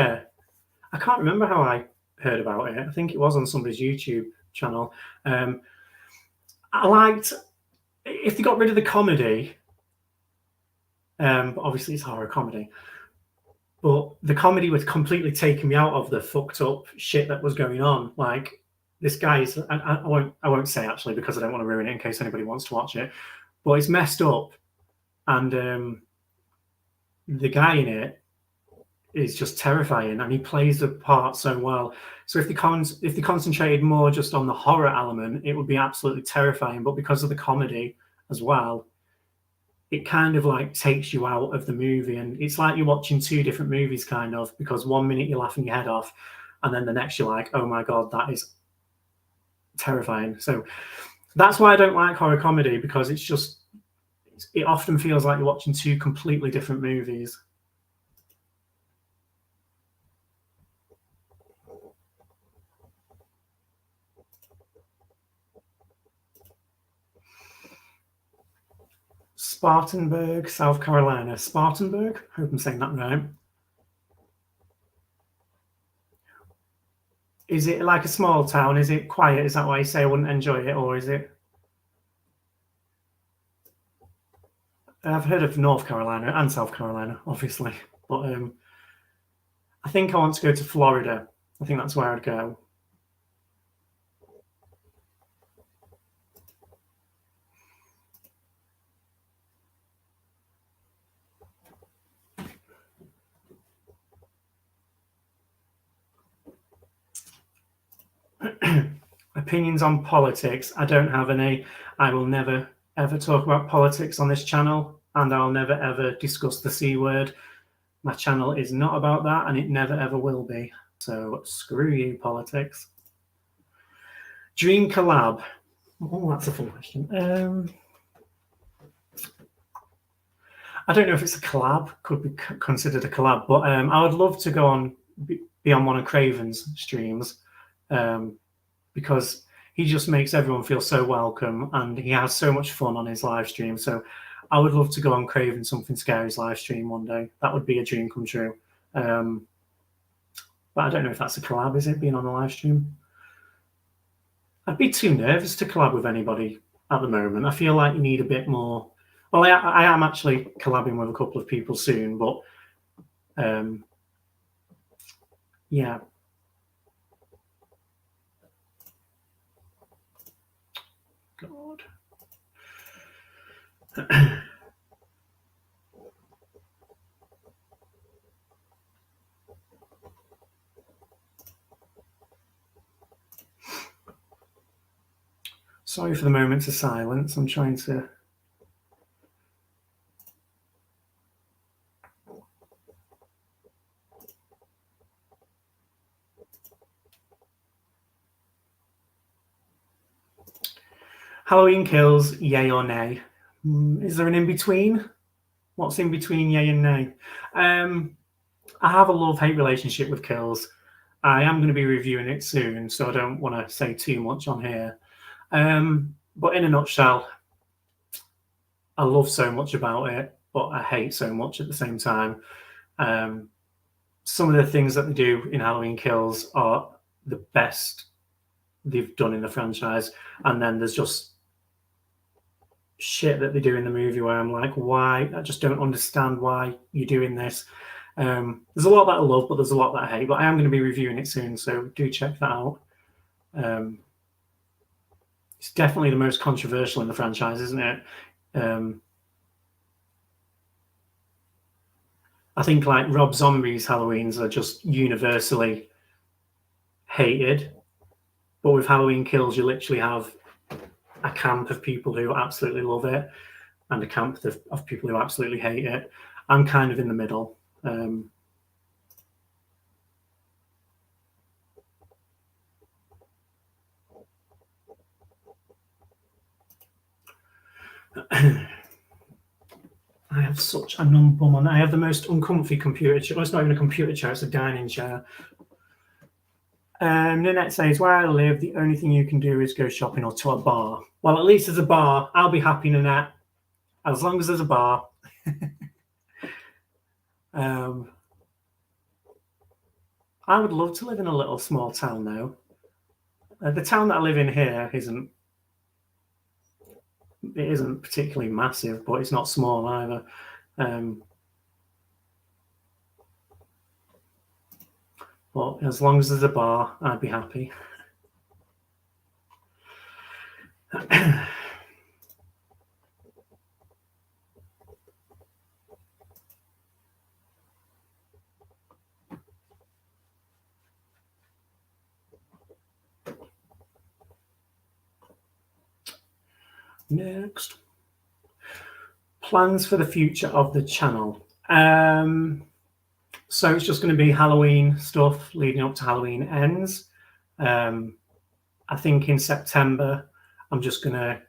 I can't remember how I heard about it. I think it was on somebody's YouTube channel. I liked, if they got rid of the comedy, but obviously it's horror comedy, but the comedy was completely taking me out of the fucked up shit that was going on. Like, this guy's, I won't say actually because I don't want to ruin it in case anybody wants to watch it, but it's messed up. And the guy in it is just terrifying, and he plays the part so well. So if they concentrated more just on the horror element, it would be absolutely terrifying. But because of the comedy as well, it kind of like takes you out of the movie, and it's like you're watching two different movies, kind of, because one minute you're laughing your head off, and then the next you're like, oh my god, that is terrifying. So that's why I don't like horror comedy, because it often feels like you're watching two completely different movies. Spartanburg, South Carolina. Spartanburg? Hope I'm saying that right. Is it like a small town? Is it quiet? Is that why you say I wouldn't enjoy it? Or is it? I've heard of North Carolina and South Carolina, obviously. But I think I want to go to Florida. I think that's where I'd go. Opinions on politics. I don't have any. I will never, ever talk about politics on this channel, and I'll never, ever discuss the C word. My channel is not about that, and it never, ever will be. So screw you, politics. Dream collab. Oh, that's a full question. I don't know if it's a collab, could be considered a collab, but I would love to go on, be on one of Craven's streams. because he just makes everyone feel so welcome, and he has so much fun on his live stream. So I would love to go on Craven Something Scary's live stream one day. That would be a dream come true. But I don't know if that's a collab, is it, being on a live stream? I'd be too nervous to collab with anybody at the moment. I feel like you need a bit more. Well, I am actually collabing with a couple of people soon, but yeah. God. Sorry for the moments of silence. I'm trying to. Halloween Kills, yay or nay? Is there an in-between? What's in between yay and nay? I have a love-hate relationship with Kills. I am going to be reviewing it soon, so I don't want to say too much on here. But in a nutshell, I love so much about it, but I hate so much at the same time. Some of the things that they do in Halloween Kills are the best they've done in the franchise, and then there's just shit that they do in the movie where I'm like, why? I just don't understand why you're doing this. There's a lot that I love, but there's a lot that I hate. But I am going to be reviewing it soon, so do check that out. It's definitely the most controversial in the franchise, isn't it? I think like Rob Zombie's Halloweens are just universally hated, but with Halloween Kills, you literally have a camp of people who absolutely love it and a camp of people who absolutely hate it. I'm kind of in the middle. I have such a numb bum on. I have the most uncomfy computer chair. Well, it's not even a computer chair, it's a dining chair. Nanette says, where I live, the only thing you can do is go shopping or to a bar. Well, at least there's a bar. I'll be happy, Nanette, as long as there's a bar. I would love to live in a little small town, though. The town that I live in here isn't particularly massive, but it's not small either. But as long as there's a bar, I'd be happy. Next. Plans for the future of the channel. So it's just going to be Halloween stuff leading up to Halloween Ends. I think in September, I'm just going to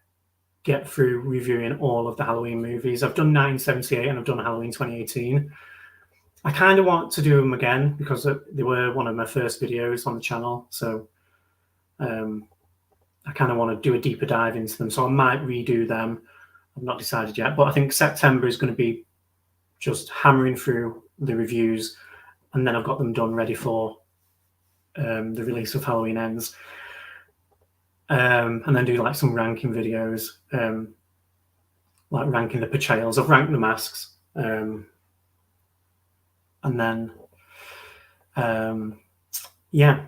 get through reviewing all of the Halloween movies. I've done 1978 and I've done Halloween 2018. I kind of want to do them again because they were one of my first videos on the channel. So I kind of want to do a deeper dive into them. So I might redo them. I've not decided yet, but I think September is going to be just hammering through the reviews, and then I've got them done ready for the release of Halloween Ends. And then do like some ranking videos, like ranking the portrayals. I've ranked the masks. And then, yeah,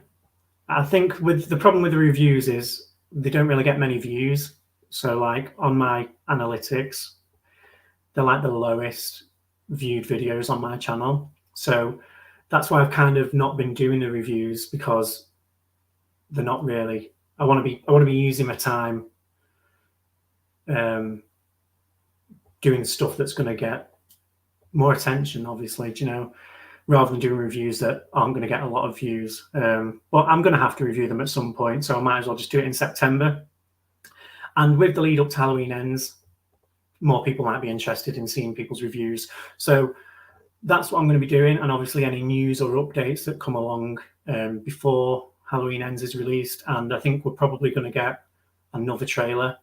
I think with the problem with the reviews is they don't really get many views. So like on my analytics, they're like the lowest viewed videos on my channel. So that's why I've kind of not been doing the reviews, because they're not really, I want to be using my time doing stuff that's going to get more attention, obviously, you know, rather than doing reviews that aren't going to get a lot of views. But I'm going to have to review them at some point, so I might as well just do it in September. And with the lead up to Halloween Ends, more people might be interested in seeing people's reviews. So that's what I'm going to be doing. And obviously any news or updates that come along before Halloween Ends is released, and I think we're probably going to get another trailer.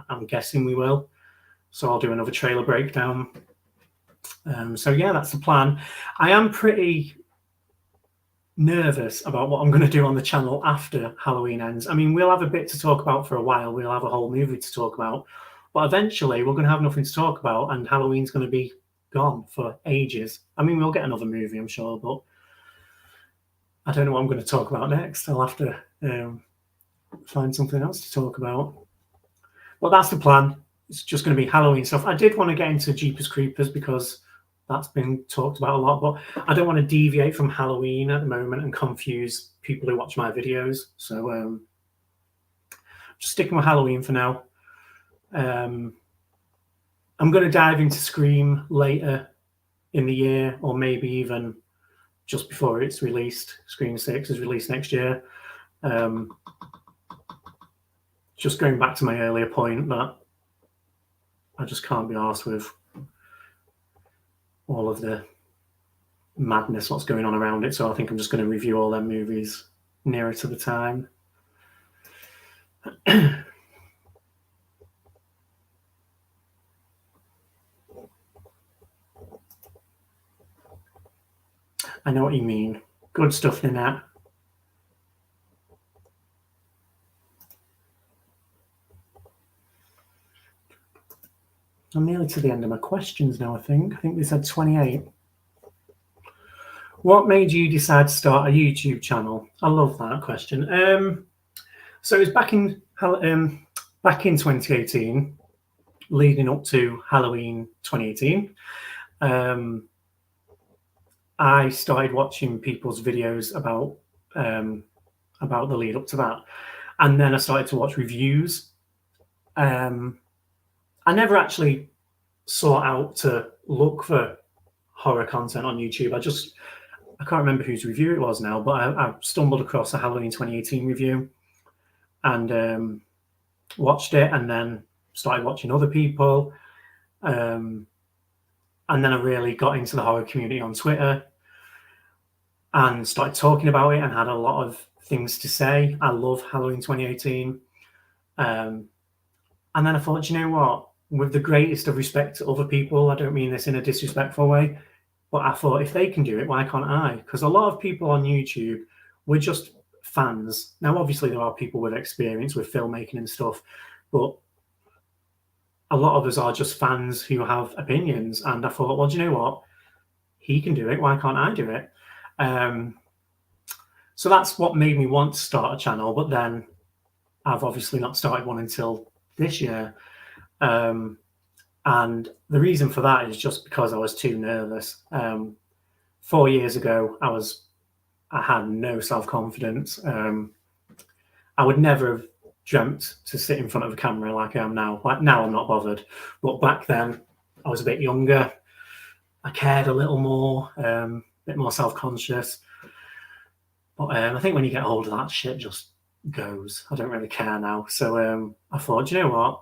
I'm guessing we will. So I'll do another trailer breakdown. So yeah, that's the plan. I am pretty nervous about what I'm going to do on the channel after Halloween Ends. I mean, we'll have a bit to talk about for a while. We'll have a whole movie to talk about. But eventually, we're going to have nothing to talk about, and Halloween's going to be gone for ages. I mean, we'll get another movie, I'm sure, but I don't know what I'm going to talk about next. I'll have to find something else to talk about. Well, that's the plan. It's just going to be Halloween stuff. I did want to get into Jeepers Creepers because that's been talked about a lot, but I don't want to deviate from Halloween at the moment and confuse people who watch my videos. So just sticking with Halloween for now. I'm going to dive into Scream later in the year, or maybe even just before it's released. Scream 6 is released next year. Just going back to my earlier point that I just can't be arsed with all of the madness what's going on around it. So I think I'm just going to review all them movies nearer to the time. I know what you mean. Good stuff, Nanette. I'm nearly to the end of my questions now, I think. I think they said 28. What made you decide to start a YouTube channel? I love that question. So it was back in 2018, leading up to Halloween 2018. I started watching people's videos about the lead up to that, and then I started to watch reviews. I never actually sought out to look for horror content on YouTube. I can't remember whose review it was now, but I stumbled across a Halloween 2018 review and watched it, and then started watching other people. And then I really got into the horror community on Twitter and started talking about it and had a lot of things to say. I love Halloween 2018. And then I thought, you know what? With the greatest of respect to other people, I don't mean this in a disrespectful way, but I thought if they can do it, why can't I? Because a lot of people on YouTube, we're just fans. Now, obviously, there are people with experience with filmmaking and stuff, but a lot of us are just fans who have opinions. And I thought, well, do you know what? He can do it. Why can't I do it? So that's what made me want to start a channel. But then I've obviously not started one until this year. And the reason for that is just because I was too nervous. 4 years ago, I had no self-confidence. I would never have dreamt to sit in front of a camera like I am now. Like now I'm not bothered, but back then I was a bit younger. I cared a little more, a bit more self-conscious. But I think when you get older, that shit just goes. I don't really care now. So I thought, you know what?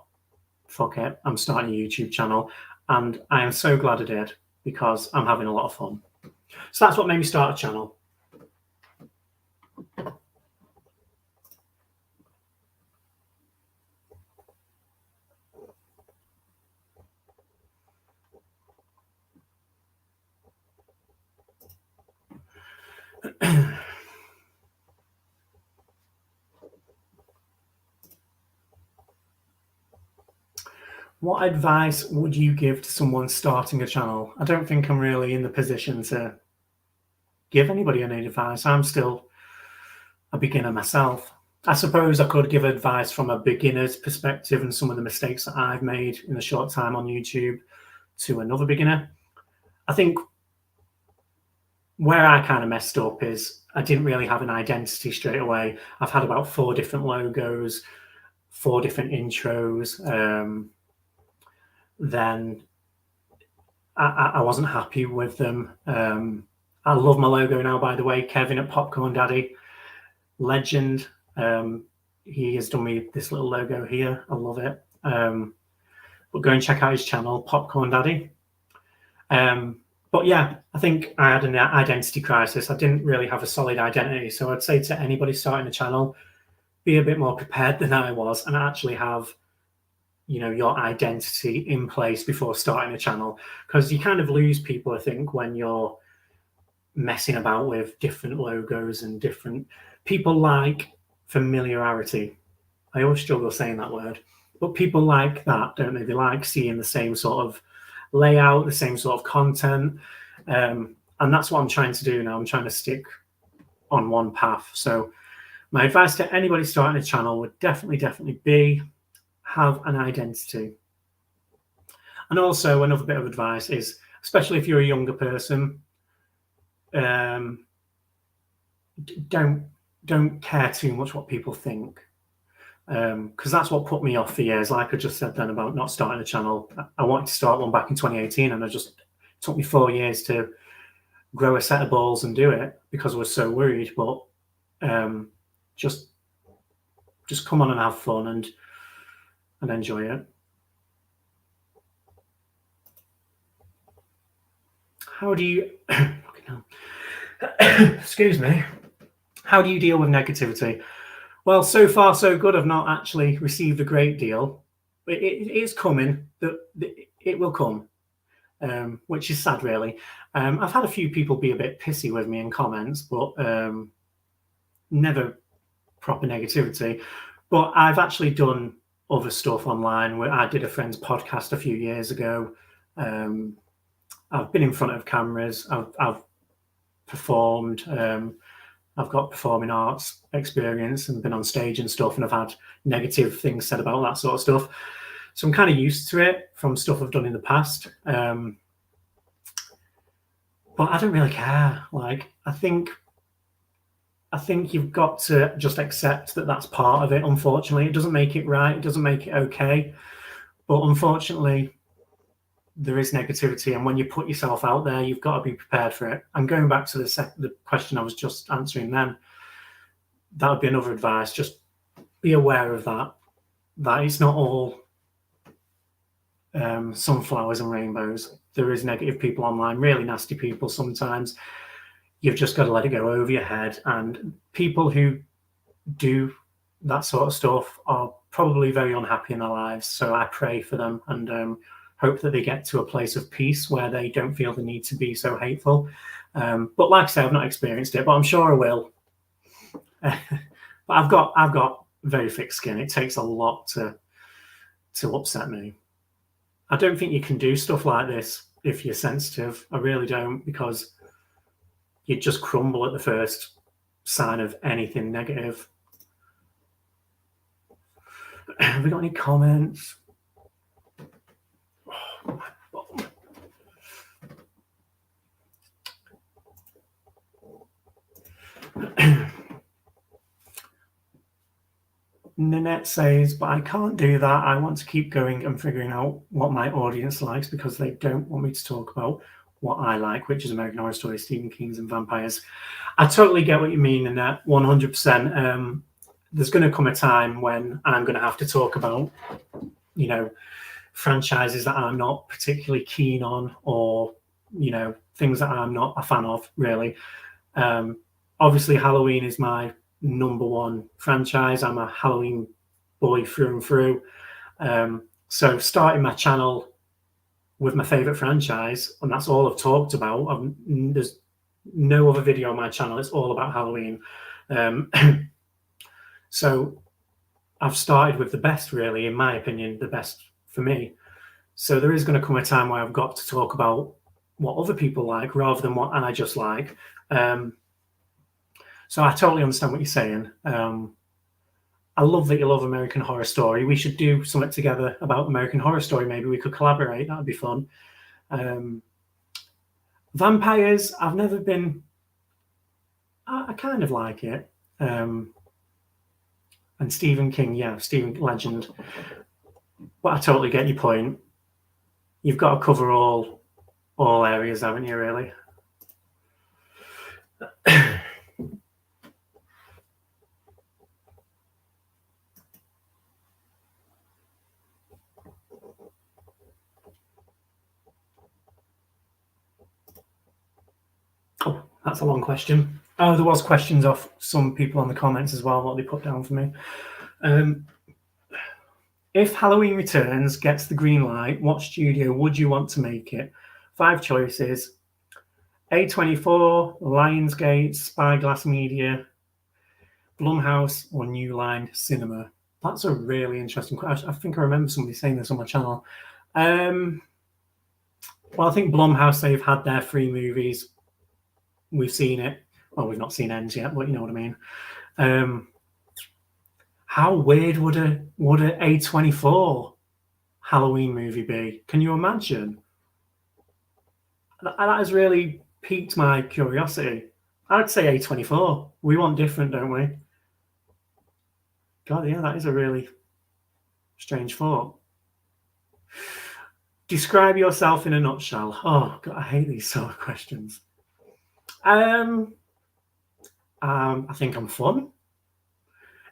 Fuck it. I'm starting a YouTube channel, and I am so glad I did because I'm having a lot of fun. So that's what made me start a channel. What advice would you give to someone starting a channel? I don't think I'm really in the position to give anybody any advice. I'm still a beginner myself. I suppose I could give advice from a beginner's perspective and some of the mistakes that I've made in a short time on YouTube to another beginner. I think where I kind of messed up is I didn't really have an identity straight away. I've had about 4 different logos, 4 different intros. Then I wasn't happy with them. I love my logo now, by the way. Kevin at Popcorn Daddy, legend. He has done me this little logo here. I love it. But go and check out his channel, Popcorn Daddy. But yeah, I think I had an identity crisis. I didn't really have a solid identity. So I'd say to anybody starting a channel, be a bit more prepared than I was and actually have, you know, your identity in place before starting a channel, because you kind of lose people, I think, when you're messing about with different logos and different people like familiarity. I always struggle saying that word, but people like that, don't they? They like seeing the same sort of layout, the same sort of content. And that's what I'm trying to do now. I'm trying to stick on one path. So my advice to anybody starting a channel would definitely be have an identity. And also another bit of advice is, especially if you're a younger person, don't care too much what people think, because that's what put me off for years. Like I just said then about not starting a channel, I wanted to start one back in 2018, and it took me 4 years to grow a set of balls and do it because I was so worried. But just come on and have fun and enjoy it. How do you excuse me, how do you deal with negativity? Well, so far so good. I've not actually received a great deal, but it is coming. It will come, which is sad, really. I've had a few people be a bit pissy with me in comments, but never proper negativity. But I've actually done other stuff online. Where I did a friend's podcast a few years ago. I've been in front of cameras. I've performed. I've got performing arts experience and been on stage and stuff, and I've had negative things said about that sort of stuff. So I'm kind of used to it from stuff I've done in the past. But I don't really care. Like, I think you've got to just accept that that's part of it. Unfortunately, it doesn't make it right. It doesn't make it okay. But unfortunately, there is negativity, and when you put yourself out there, you've got to be prepared for it. And going back to the question I was just answering then, that would be another advice. Just be aware of that it's not all sunflowers and rainbows. There is negative people online, really nasty people sometimes. You've just got to let it go over your head. And people who do that sort of stuff are probably very unhappy in their lives. So I pray for them and hope that they get to a place of peace where they don't feel the need to be so hateful. But like I say, I've not experienced it, but I'm sure I will. But I've got very thick skin. It takes a lot to upset me. I don't think you can do stuff like this if you're sensitive. I really don't, because you just crumble at the first sign of anything negative. Have we got any comments? Nanette says, but I can't do that. I want to keep going and figuring out what my audience likes because they don't want me to talk about what I like, which is American Horror Story, Stephen King's and vampires. I totally get what you mean, Nanette, 100%. There's going to come a time when I'm going to have to talk about, you know, franchises that I'm not particularly keen on, or, you know, things that I'm not a fan of, really. Obviously, Halloween is my number one franchise. I'm a Halloween boy through and through. So starting my channel with my favorite franchise, and that's all I've talked about. There's no other video on my channel. It's all about Halloween. So I've started with the best, really, in my opinion, the best for me. So there is going to come a time where I've got to talk about what other people like rather than what I just like. So I totally understand what you're saying. I love that you love American Horror Story. We should do something together about American Horror Story. Maybe we could collaborate. That would be fun. Vampires, I've never been... I kind of like it. And Stephen King, yeah, Stephen Legend. But I totally get your point. You've got to cover all areas, haven't you, really? That's a long question. Oh, there was questions off some people on the comments as well, what they put down for me. If Halloween Returns gets the green light, what studio would you want to make it? 5 choices. A24, Lionsgate, Spyglass Media, Blumhouse, or New Line Cinema? That's a really interesting question. I think I remember somebody saying this on my channel. Well, I think Blumhouse, they've had their 3 movies. We've seen it. Well, we've not seen Ends yet, but you know what I mean. How weird would a A24 Halloween movie be? Can you imagine? That has really piqued my curiosity. I'd say A24. We want different, don't we? God, yeah, that is a really strange thought. Describe yourself in a nutshell. Oh, God, I hate these sort of questions. I think I'm fun.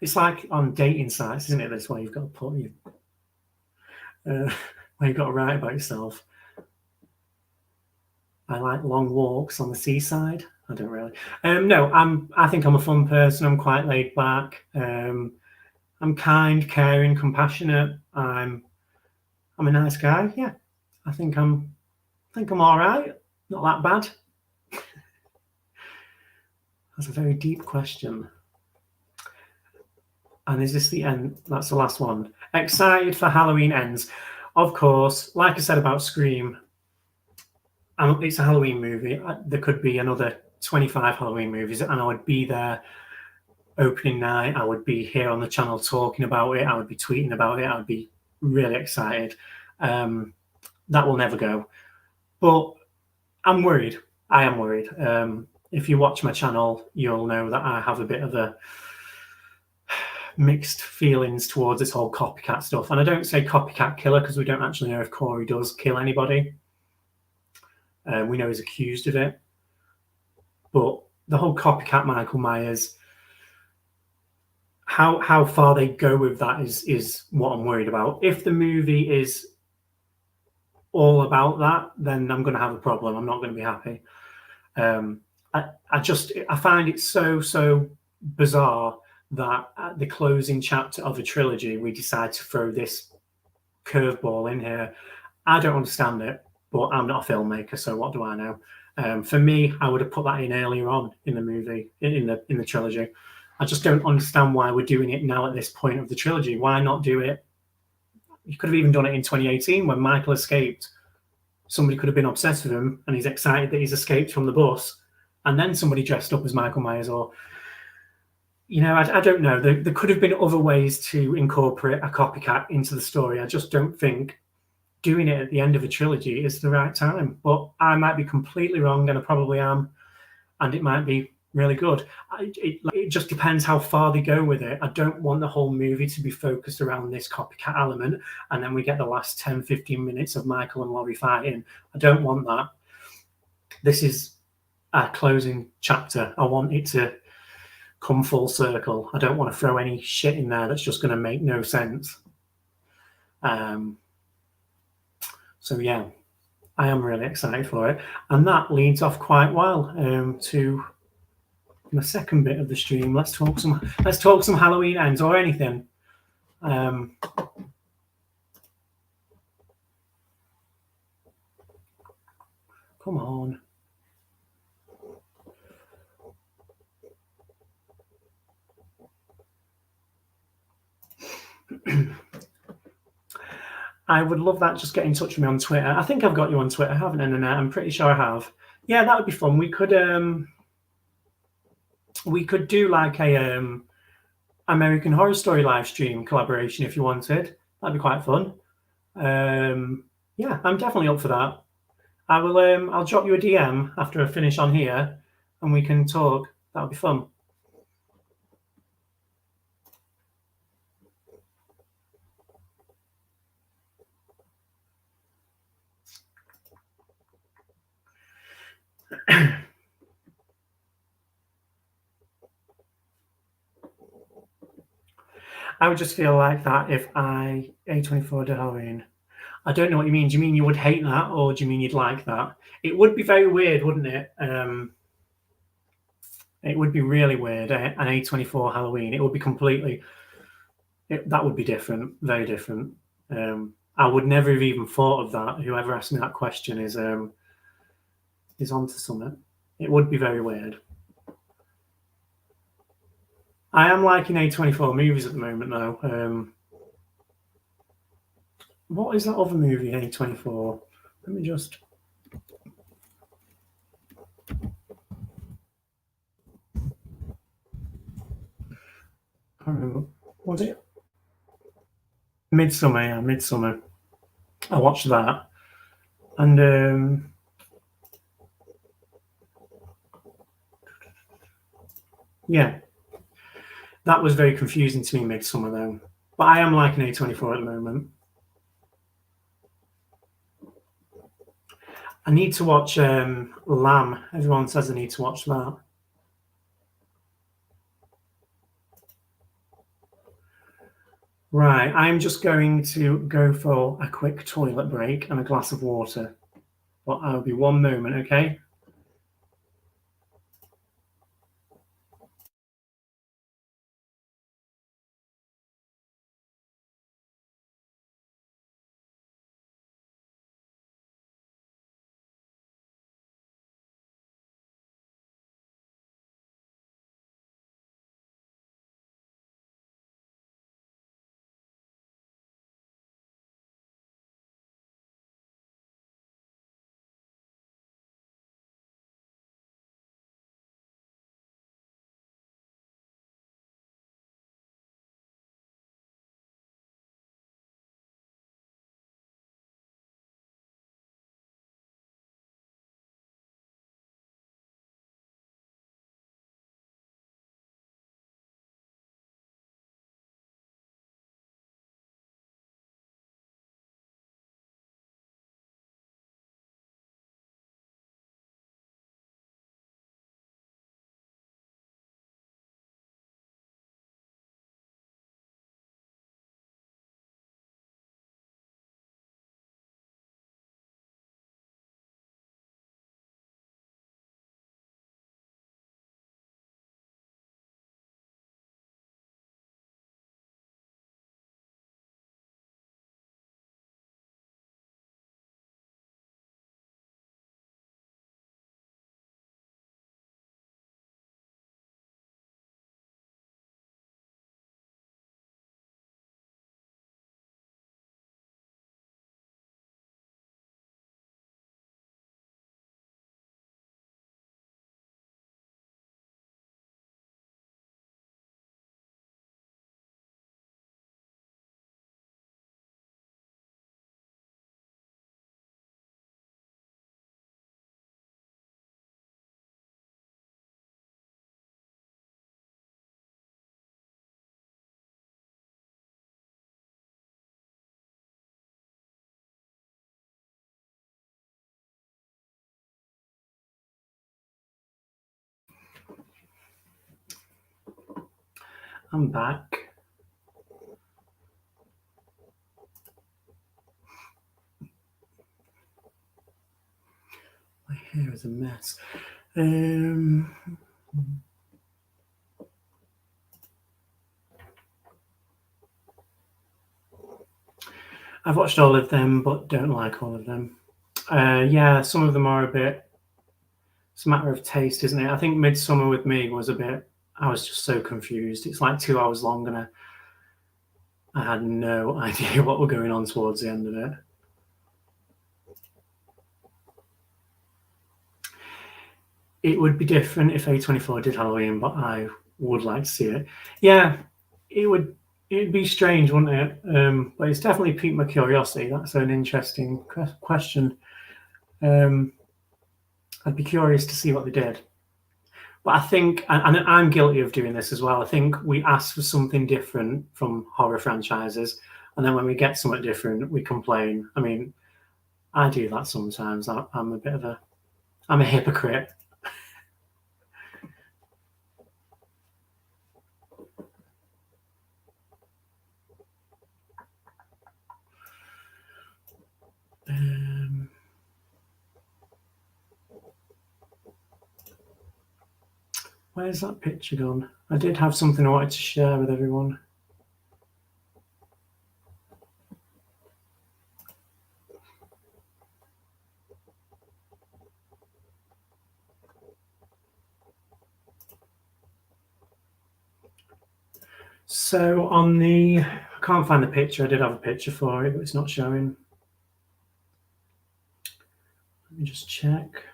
It's like on dating sites, isn't it? That's why you've got to put you, where you've got to write about yourself. I like long walks on the seaside. I don't really. No, I think I'm a fun person. I'm quite laid back. I'm kind, caring, compassionate. I'm a nice guy. Yeah, I think I'm all right. Not that bad. That's a very deep question. And is this the end? That's the last one. Excited for Halloween Ends. Of course, like I said about Scream, it's a Halloween movie. There could be another 25 Halloween movies, and I would be there opening night. I would be here on the channel talking about it. I would be tweeting about it. I would be really excited. That will never go. But I'm worried. I am worried. If you watch my channel, you'll know that I have a bit of a mixed feelings towards this whole copycat stuff. And I don't say copycat killer because we don't actually know if Corey does kill anybody. We know he's accused of it. But the whole copycat Michael Myers, how far they go with that is what I'm worried about. If the movie is all about that, then I'm going to have a problem. I'm not going to be happy. I find it so bizarre that at the closing chapter of a trilogy, we decide to throw this curveball in here. I don't understand it, but I'm not a filmmaker, so what do I know? For me, I would have put that in earlier on in the movie, in the trilogy. I just don't understand why we're doing it now at this point of the trilogy. Why not do it? You could have even done it in 2018 when Michael escaped. Somebody could have been obsessed with him, and he's excited that he's escaped from the bus, and then somebody dressed up as Michael Myers, or I don't know. There could have been other ways to incorporate a copycat into the story. I just don't think doing it at the end of a trilogy is the right time. But I might be completely wrong, and I probably am, and it might be really good. It just depends how far they go with it. I don't want the whole movie to be focused around this copycat element, and then we get the last 10, 15 minutes of Michael and Laurie fighting. I don't want that. This is a closing chapter. I want it to come full circle. I don't want to throw any shit in there that's just going to make no sense. So yeah, I am really excited for it, and that leads off quite well to the second bit of the stream. Let's talk some Halloween Ends or anything. Come on. I would love that. Just get in touch with me on Twitter. I think I've got you on Twitter, haven't I, Nanette? I'm pretty sure I have. Yeah, that would be fun. We could do like a American Horror Story live stream collaboration if you wanted. That'd be quite fun. Yeah, I'm definitely up for that. I will. I'll drop you a DM after I finish on here, and we can talk. That'll be fun. I would just feel like that if A24 did Halloween. I don't know what you mean. Do you mean you would hate that, or do you mean you'd like that? It would be very weird, wouldn't it? It would be really weird. An A24 Halloween. It would be completely. That would be different, very different. I would never have even thought of that. Whoever asked me that question is onto something. It would be very weird. I am liking A24 movies at the moment, though. What is that other movie, A24? Let me just. I can't remember. Was it Midsummer? Yeah, Midsummer. I watched that, and yeah, that was very confusing to me. Midsummer, though, but I am liking A24 at the moment. I need to watch Lamb. Everyone says I need to watch that. Right, I'm just going to go for a quick toilet break and a glass of water. But I'll be one moment, okay? I'm back. My hair is a mess. I've watched all of them, but don't like all of them. Yeah, some of them are a bit. It's a matter of taste, isn't it? I think Midsummer with me was a bit. I was just so confused. It's like 2 hours long, and I had no idea what were going on towards the end of it. It would be different if A24 did Halloween, but I would like to see it. Yeah, it would. It'd be strange, wouldn't it? But it's definitely piqued my curiosity. That's an interesting question. I'd be curious to see what they did. But I think, and I'm guilty of doing this as well. I think we ask for something different from horror franchises, and then when we get something different, we complain. I mean, I do that sometimes. I'm a bit of I'm a hypocrite. Where's that picture gone? I did have something I wanted to share with everyone. So on the, I can't find the picture. I did have a picture for it, but it's not showing. Let me just check.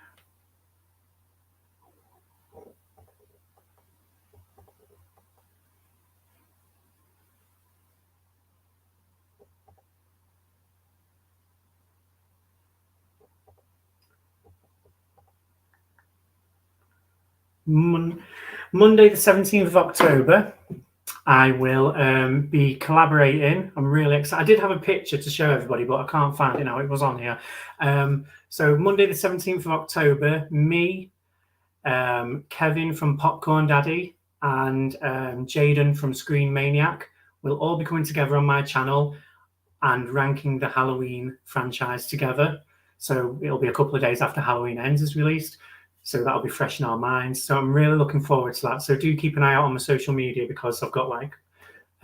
Monday, the 17th of October, I will be collaborating. I'm really excited. I did have a picture to show everybody, but I can't find it now. It was on here. So Monday, the 17th of October, me, Kevin from Popcorn Daddy, and Jaden from Screen Maniac will all be coming together on my channel and ranking the Halloween franchise together. So it'll be a couple of days after Halloween Ends is released. So that'll be fresh in our minds. So I'm really looking forward to that. So do keep an eye out on my social media because I've got like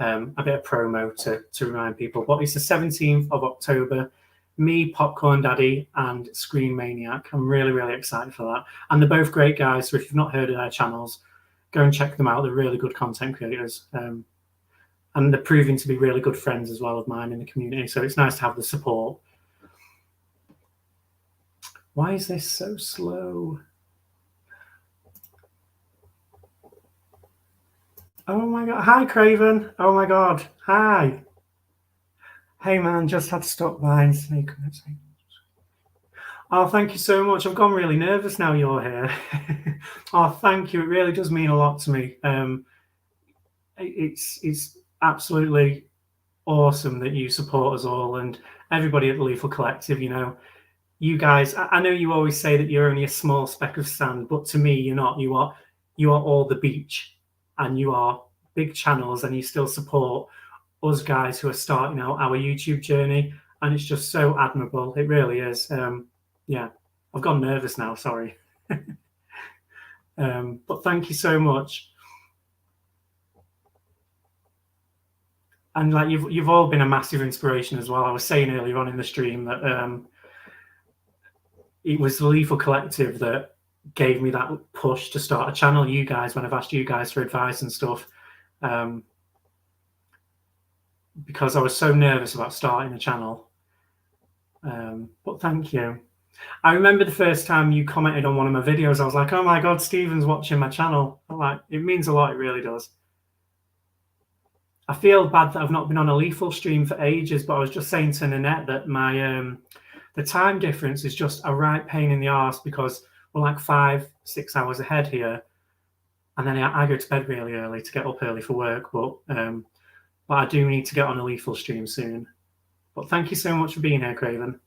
a bit of promo to remind people. But it's the 17th of October. Me, Popcorn Daddy, and Screen Maniac. I'm really, really excited for that. And they're both great guys. So if you've not heard of their channels, go and check them out. They're really good content creators. And they're proving to be really good friends as well of mine in the community. So it's nice to have the support. Why is this so slow? Oh my God. Hi, Craven. Oh my God. Hi. Hey, man. Just had to stop by and say, oh, thank you so much. I've gone really nervous now you're here. Oh, thank you. It really does mean a lot to me. It's absolutely awesome that you support us all and everybody at the Lethal Collective. You know, you guys, I know you always say that you're only a small speck of sand, but to me, you're not. You are all the beach, and you are big channels, and you still support us guys who are starting out our YouTube journey, and it's just so admirable. It really is. Yeah, I've gone nervous now. Sorry, but thank you so much. And like you've all been a massive inspiration as well. I was saying earlier on in the stream that it was the Lethal Collective that gave me that push to start a channel. You guys, when I've asked you guys for advice and stuff, because I was so nervous about starting a channel. But thank you. I remember the first time you commented on one of my videos, I was like, oh my God, Stephen's watching my channel. I'm like, it means a lot, it really does. I feel bad that I've not been on a Lethal stream for ages, but I was just saying to Nanette that my the time difference is just a right pain in the arse because we're like 5-6 hours ahead here. And then I go to bed really early to get up early for work. But I do need to get on a Lethal stream soon. But thank you so much for being here, Craven.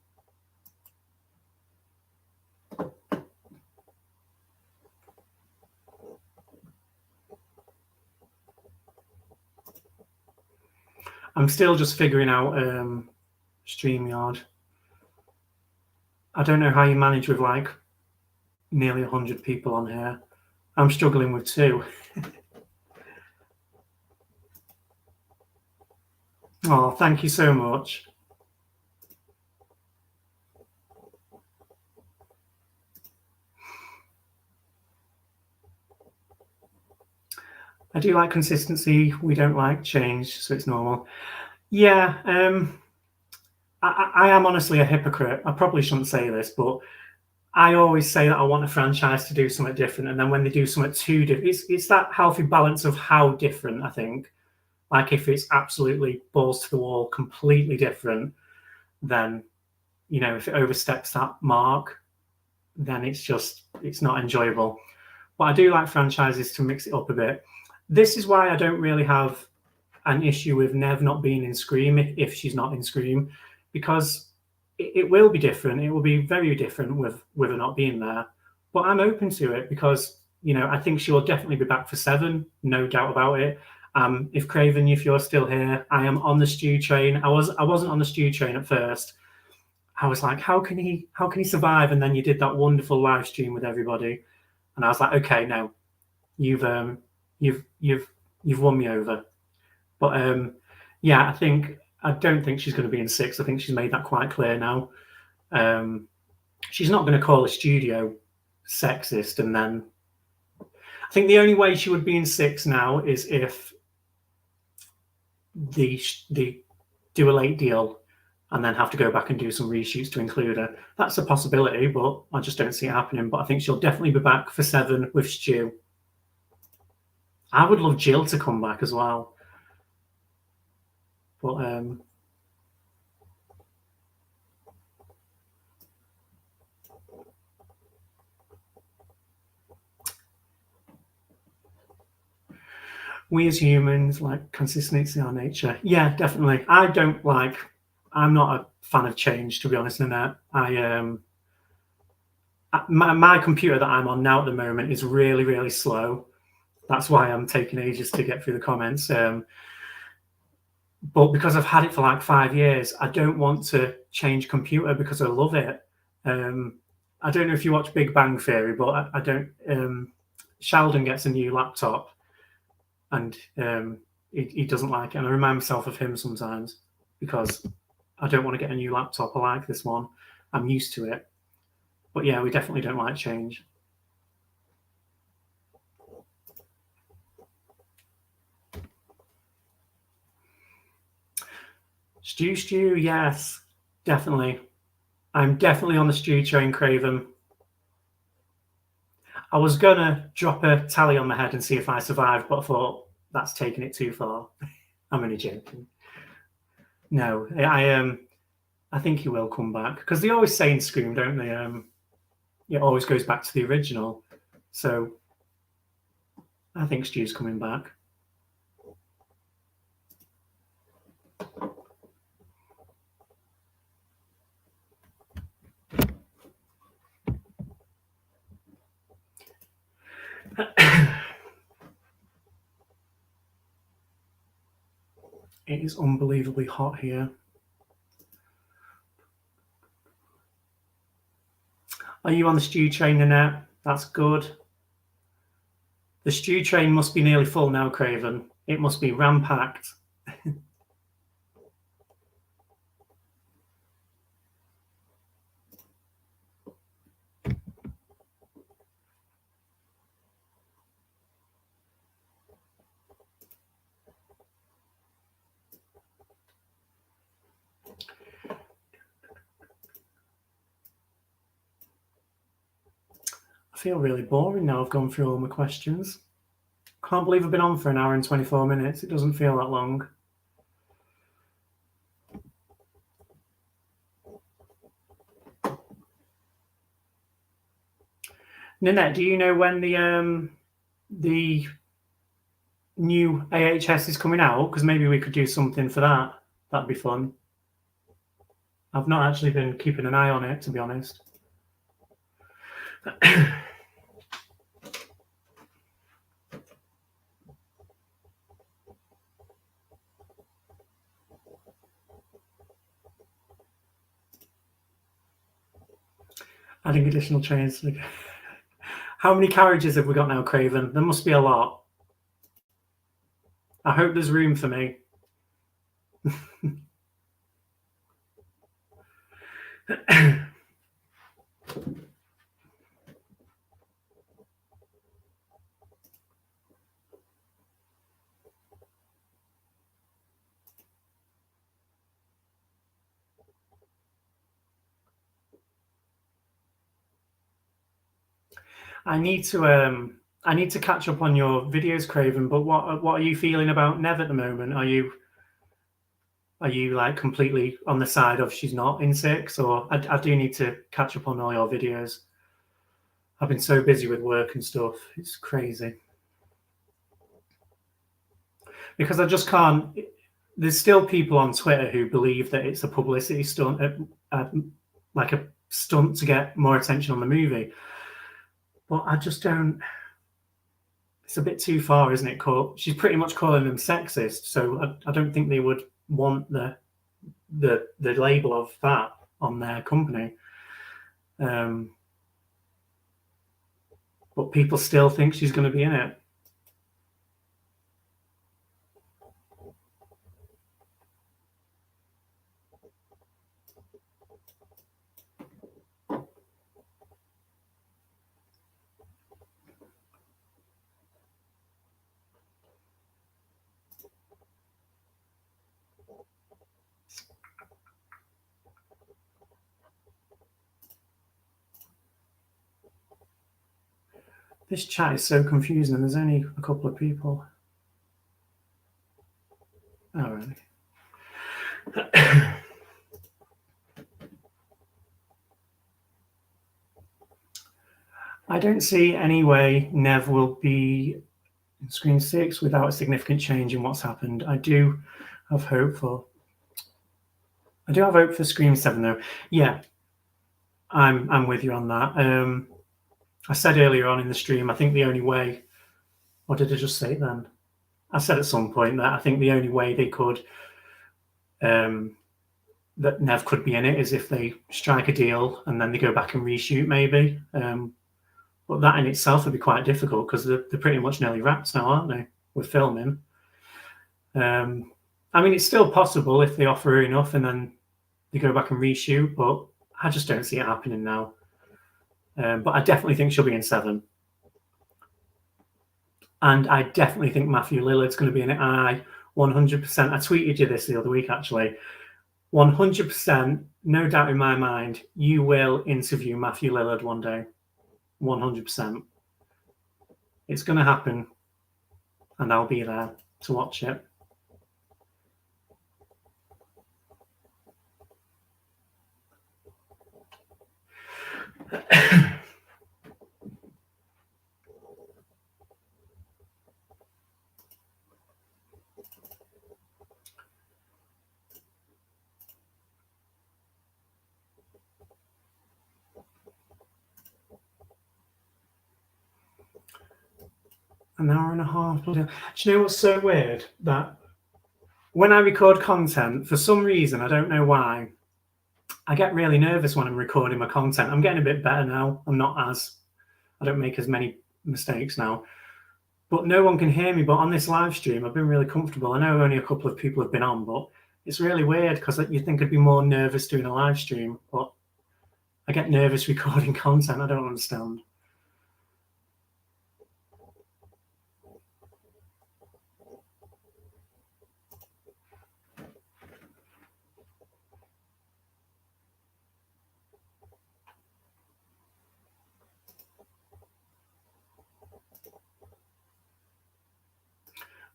I'm still just figuring out StreamYard. I don't know how you manage with like nearly 100 people on here. I'm struggling with 2. Oh, thank you so much. I do like consistency. We don't like change, so it's normal. Yeah, I am honestly a hypocrite. I probably shouldn't say this, but I always say that I want a franchise to do something different, and then when they do something too different, it's that healthy balance of how different, I think. Like if it's absolutely balls to the wall, completely different, then, you know, if it oversteps that mark, then it's not enjoyable. But I do like franchises to mix it up a bit. This is why I don't really have an issue with Nev not being in Scream if she's not in Scream, because it will be different. It will be very different with her not being there. But I'm open to it because, you know, I think she will definitely be back for 7, no doubt about it. If Craven, if you're still here, I am on the Stu train. I wasn't on the Stu train at first. I was like, how can he survive? And then you did that wonderful live stream with everybody, and I was like, okay, no, you've won me over. But yeah, I don't think she's going to be in 6. I think she's made that quite clear now. She's not going to call a studio sexist, and then I think the only way she would be in 6 now is if they do a late deal and then have to go back and do some reshoots to include her. That's a possibility, but I just don't see it happening. But I think she'll definitely be back for 7 with Stu. I would love Jill to come back as well. But we as humans like consistency in our nature. Yeah, definitely. I'm not a fan of change, to be honest, Nanette. My computer that I'm on now at the moment is really, really slow. That's why I'm taking ages to get through the comments. But because I've had it for like 5 years, I don't want to change computer because I love it. I don't know if you watch Big Bang Theory, but I don't. Sheldon gets a new laptop, and he doesn't like it. And I remind myself of him sometimes because I don't want to get a new laptop. I like this one. I'm used to it. But yeah, we definitely don't like change. Stu, yes, definitely. I'm definitely on the Stu train, Craven. I was gonna drop a tally on my head and see if I survived, but I thought that's taking it too far. I'm only joking. No, I think he will come back because they always say in Scream, don't they? It always goes back to the original, so I think Stu's coming back. It is unbelievably hot here. Are you on the Stu train, Nanette? That's good. The Stu train must be nearly full now, Craven. It must be ram-packed. I feel really boring now. I've gone through all my questions. Can't believe I've been on for an hour and 24 minutes. It doesn't feel that long. Nanette, do you know when the new AHS is coming out? Because maybe we could do something for that. That'd be fun. I've not actually been keeping an eye on it, to be honest. Adding additional trains. How many carriages have we got now, Craven? There must be a lot. I hope there's room for me. I need to catch up on your videos, Craven. But what are you feeling about Nev at the moment? Are you like completely on the side of she's not in 6, or I do need to catch up on all your videos. I've been so busy with work and stuff. It's crazy. Because I just can't. There's still people on Twitter who believe that it's a publicity stunt, like a stunt to get more attention on the movie. But I just don't. It's a bit too far, isn't it? She's pretty much calling them sexist, so I don't think they would want the label of that on their company. But people still think she's going to be in it. This chat is so confusing and there's only a couple of people. All right. I don't see any way Nev will be in Screen 6 without a significant change in what's happened. I do have hope for Screen 7 though. Yeah, I'm with you on that. I said earlier on in the stream, I think the only way, or did I just say it then? I said at some point that I think the only way they could, that Nev could be in it is if they strike a deal and then they go back and reshoot maybe. But that in itself would be quite difficult because they're pretty much nearly wrapped now, aren't they? With filming. I mean, it's still possible if they offer enough and then they go back and reshoot, but I just don't see it happening now. But I definitely think she'll be in 7. And I definitely think Matthew Lillard's going to be in it. 100%. I tweeted you this the other week, actually. 100%, no doubt in my mind, you will interview Matthew Lillard one day. 100%. It's going to happen, and I'll be there to watch it. An hour and a half. Do you know what's so weird? That when I record content, for some reason, I don't know why, I get really nervous when I'm recording my content. I'm getting a bit better now. I don't make as many mistakes now. But no one can hear me. But on this live stream, I've been really comfortable. I know only a couple of people have been on, but it's really weird because you think I'd be more nervous doing a live stream, but I get nervous recording content. I don't understand.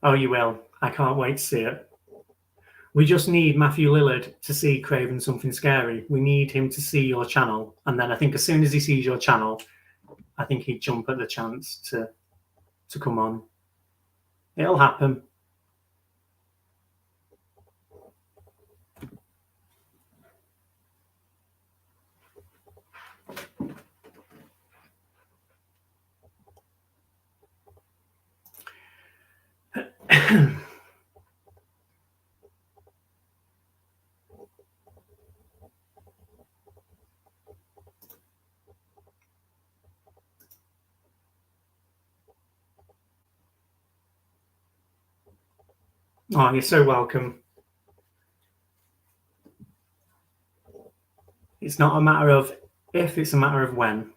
Oh, you will. I can't wait to see it. We just need Matthew Lillard to see Craven Something Scary. We need him to see your channel. And then I think as soon as he sees your channel, I think he'd jump at the chance to come on. It'll happen. Oh, you're so welcome. It's not a matter of if, it's a matter of when.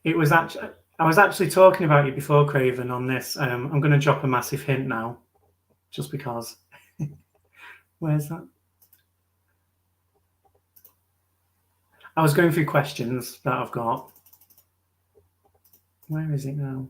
I was actually talking about you before, Craven, on this. I'm going to drop a massive hint now, just because. Where's that? I was going through questions that I've got. Where is it now?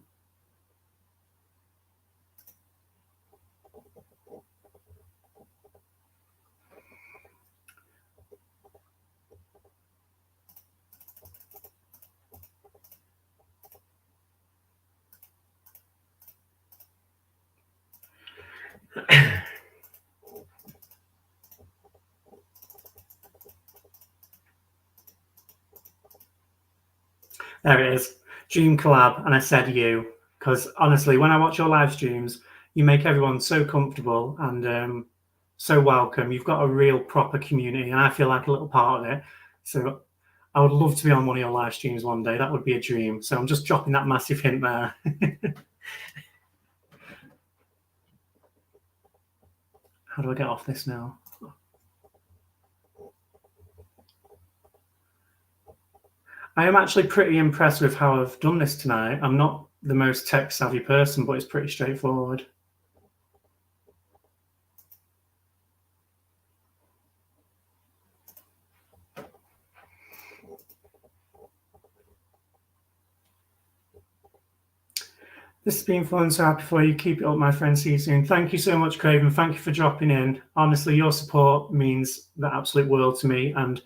There it is. Dream collab, and I said you, because honestly, when I watch your live streams, you make everyone so comfortable and so welcome. You've got a real proper community, and I feel like a little part of it. So I would love to be on one of your live streams one day. That would be a dream. So I'm just dropping that massive hint there. How do I get off this now? I am actually pretty impressed with how I've done this tonight. I'm not the most tech-savvy person, but it's pretty straightforward. This has been fun, so happy for you. Keep it up, my friend. See you soon. Thank you so much, Craven. Thank you for dropping in. Honestly, your support means the absolute world to me, and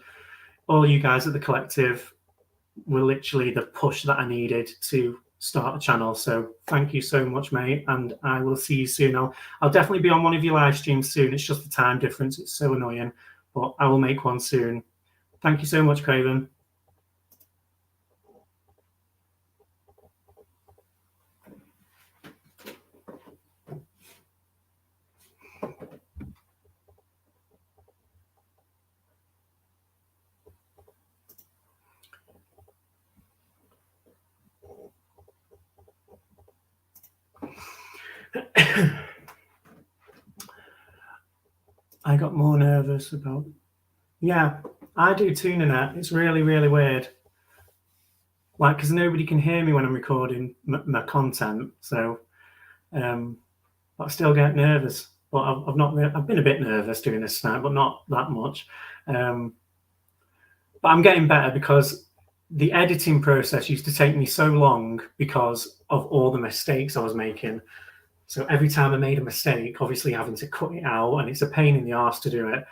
all you guys at the collective were literally the push that I needed to start a channel. So thank you so much, mate, and I will see you soon. I'll definitely be on one of your live streams soon. It's just the time difference. It's so annoying, but I will make one soon. Thank you so much, Craven. I got more nervous about... Yeah, I do too, Nanette. It's really, really weird. Like, because nobody can hear me when I'm recording my content, so I still get nervous. But I've been a bit nervous doing this tonight, but not that much. But I'm getting better because the editing process used to take me so long because of all the mistakes I was making. So every time I made a mistake, obviously having to cut it out, and it's a pain in the arse to do it.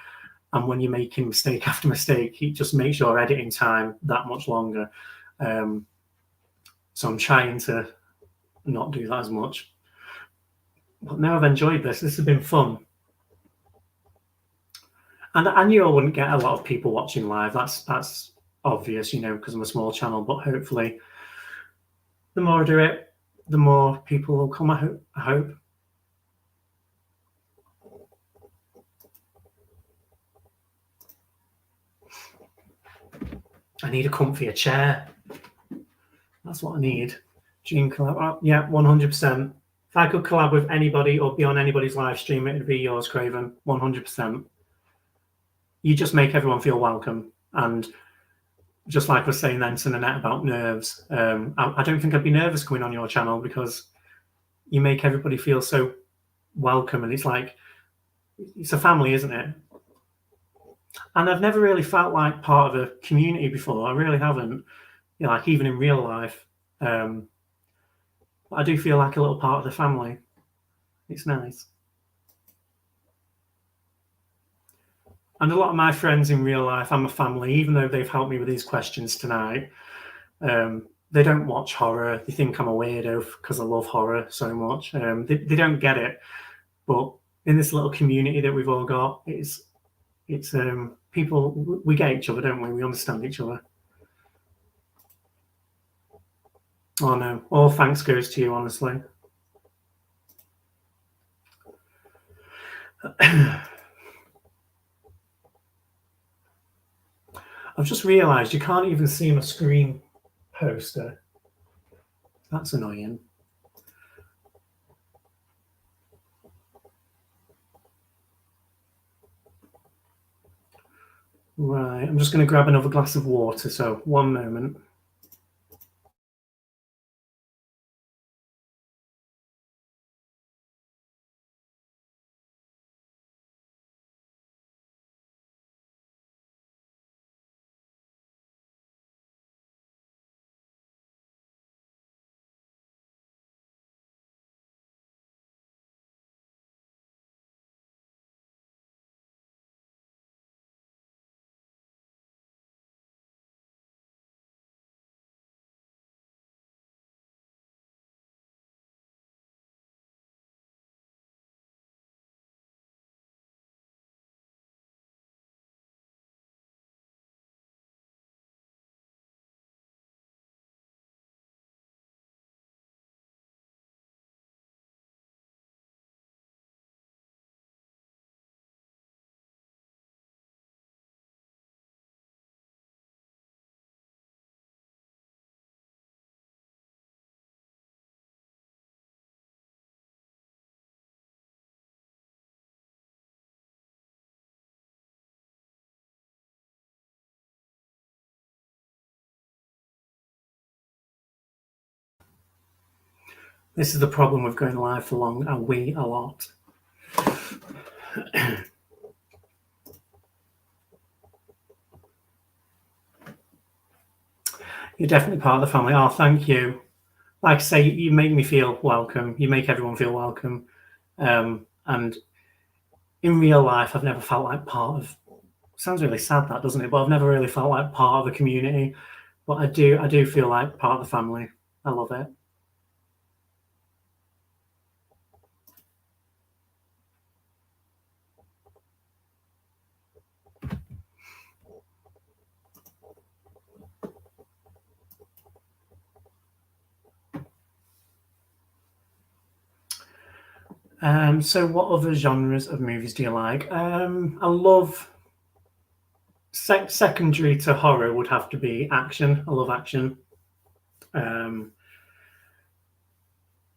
And when you're making mistake after mistake, it just makes your editing time that much longer. So I'm trying to not do that as much. But now I've enjoyed this. This has been fun. And I knew I wouldn't get a lot of people watching live. That's obvious, you know, because I'm a small channel. But hopefully, the more I do it, the more people will come. I hope. I need a comfier chair. That's what I need. Gene collab. Oh, yeah, 100%. If I could collab with anybody or be on anybody's live stream, it would be yours, Craven. 100%. You just make everyone feel welcome. And just like I was saying then to Nanette about nerves, I don't think I'd be nervous coming on your channel because you make everybody feel so welcome. And it's like, it's a family, isn't it? And I've never really felt like part of a community before. I really haven't. You know, like even in real life. I do feel like a little part of the family. It's nice. And a lot of my friends in real life, I'm a family, even though they've helped me with these questions tonight. They don't watch horror. They think I'm a weirdo because I love horror so much. They don't get it. But in this little community that we've all got, it's people, we get each other, don't we? We understand each other. Oh no, all thanks goes to you, honestly. I've just realised you can't even see my screen poster. That's annoying. Right, I'm just going to grab another glass of water, so one moment. This is the problem with going live for long. I wait a lot. You're definitely part of the family. Oh, thank you. like I say, you make me feel welcome. You make everyone feel welcome. And in real life, I've never felt like part of. Sounds really sad, that doesn't it? But I've never really felt like part of a community. But I do feel like part of the family. I love it. So what other genres of movies do you like? I love secondary to horror would have to be action. I love action. Um,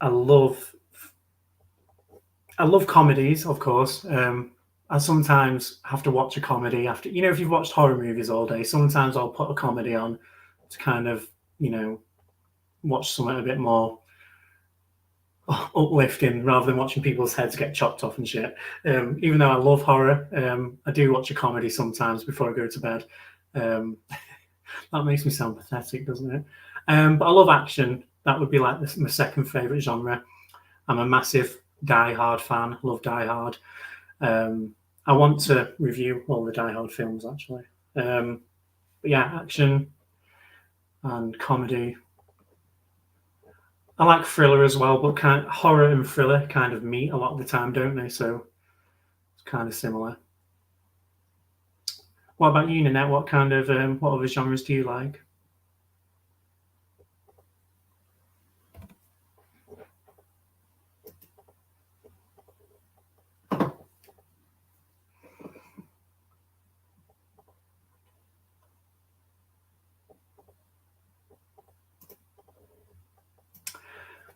I love I love comedies, of course. I sometimes have to watch a comedy after, if you've watched horror movies all day, sometimes I'll put a comedy on to kind of, you know, watch something a bit more uplifting rather than watching people's heads get chopped off and shit. Even though I love horror, I do watch a comedy sometimes before I go to bed. Um, that makes me sound pathetic, doesn't it? But I love action. That would be like my second favorite genre. I'm a massive Die Hard fan. Love Die Hard. I want to review all the Die Hard films actually. But yeah, action and comedy. I like thriller as well, but horror and thriller kind of meet a lot of the time, don't they? So it's kind of similar. What about you, Nanette? What other genres do you like?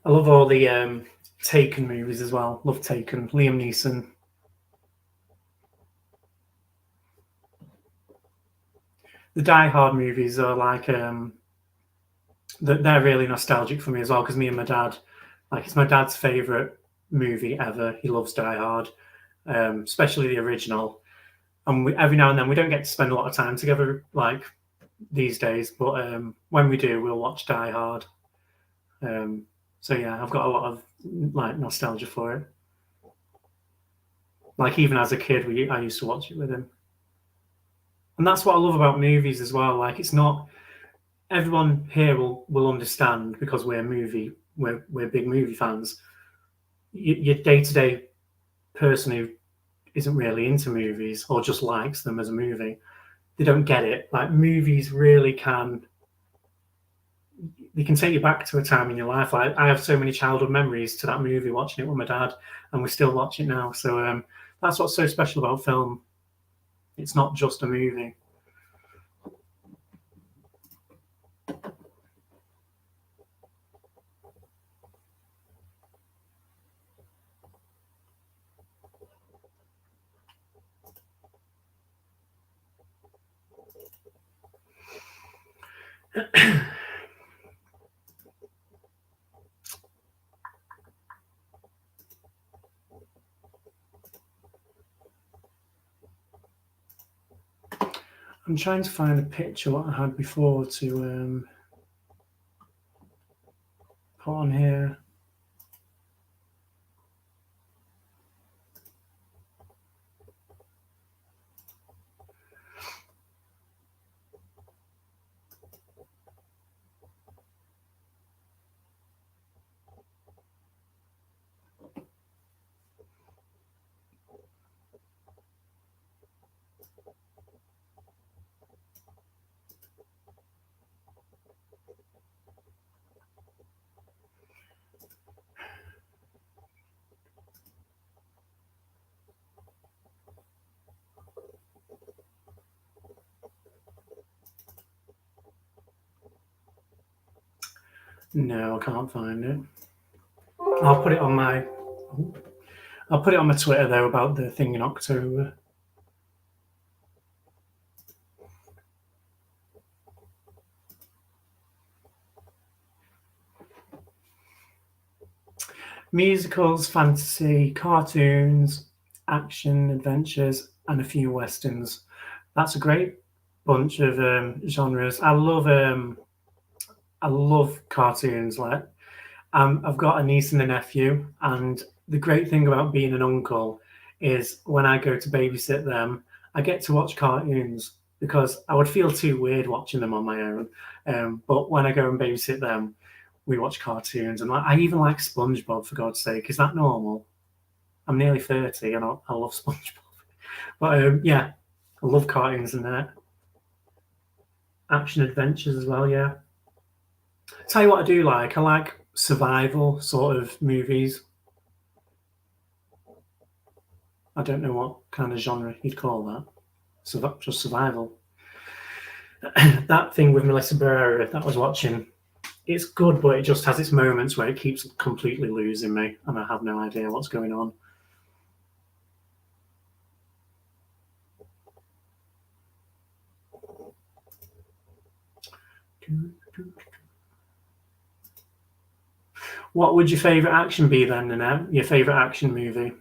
I love all the Taken movies as well. Love Taken. Liam Neeson. The Die Hard movies are like they're really nostalgic for me as well because me and my dad, like it's my dad's favorite movie ever. He loves Die Hard, especially the original. And every now and then we don't get to spend a lot of time together like these days, but when we do, we'll watch Die Hard. Um, so yeah, I've got a lot of like nostalgia for it. Like even as a kid, I used to watch it with him, and that's what I love about movies as well. Like it's not everyone here will understand because we're big movie fans. Your day to day person who isn't really into movies or just likes them as a movie, they don't get it. Like movies really can they can take you back to a time in your life. Like I have so many childhood memories to that movie, watching it with my dad, and we still watch it now. So that's what's so special about film. It's not just a movie. I'm trying to find a picture what I had before to put on here. No, I can't find it. I'll put it on my I'll put it on my Twitter though about the thing in October. Musicals, fantasy, cartoons, action, adventures, and a few westerns. That's a great bunch of genres. I love cartoons. Like I've got a niece and a nephew, and the great thing about being an uncle is when I go to babysit them, I get to watch cartoons because I would feel too weird watching them on my own. But when I go and babysit them, we watch cartoons, and I even like SpongeBob, for God's sake. Is that normal? I'm nearly 30, and I love SpongeBob. But yeah, I love cartoons and action adventures as well. Yeah. Tell you what I do like. I like survival sort of movies. I don't know what kind of genre you'd call that. So just survival. That thing with Melissa Barrera that I was watching, it's good, but it just has its moments where it keeps completely losing me, and I have no idea what's going on. What would your favourite action be then, Nanette? Your favourite action movie?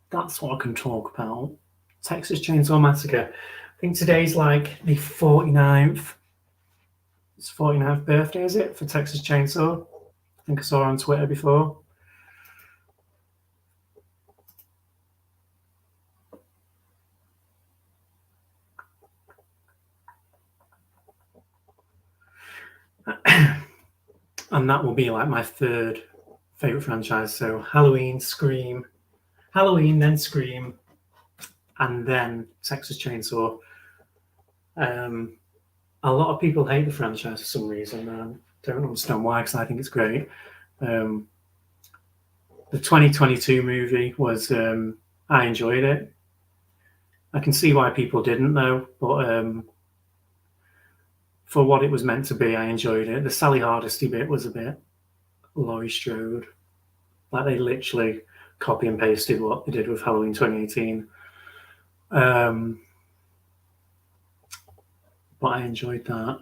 That's what I can talk about. Texas Chainsaw Massacre. I think today's like the 49th. It's 49th birthday, is it, for Texas Chainsaw? I think I saw on Twitter before. And that will be like my third favorite franchise. So Halloween, Scream, Halloween, then Scream, and then Texas Chainsaw. A lot of people hate the franchise for some reason. Don't understand why, because I think it's great. The 2022 movie was, I enjoyed it. I can see why people didn't, though, but for what it was meant to be, I enjoyed it. The Sally Hardesty bit was a bit Laurie Strode. Like they literally copy and pasted what they did with Halloween 2018. But I enjoyed that.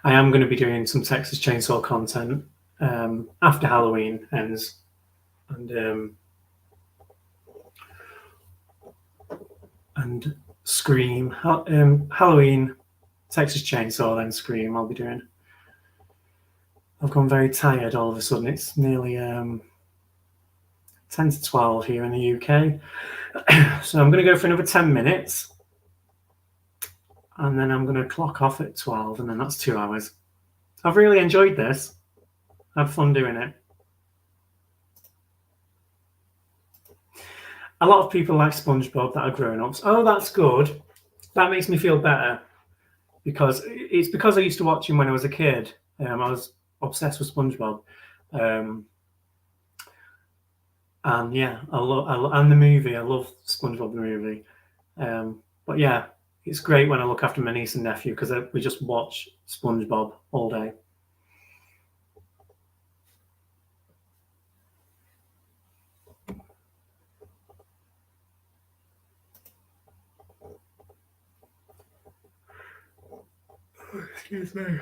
I am going to be doing some Texas Chainsaw content after Halloween ends, and Scream, Halloween, Texas Chainsaw, then Scream. I'll be doing. I've gone very tired all of a sudden. It's nearly 10 to 12 here in the UK. So I'm going to go for another 10 minutes. And then I'm going to clock off at 12, and then that's 2 hours. I've really enjoyed this. I had fun doing it. A lot of people like SpongeBob that are grown-ups. Oh, that's good. That makes me feel better because I used to watch him when I was a kid. I was obsessed with SpongeBob. And yeah, and the movie. I love SpongeBob the movie. But yeah, it's great when I look after my niece and nephew because we just watch SpongeBob all day. Excuse me.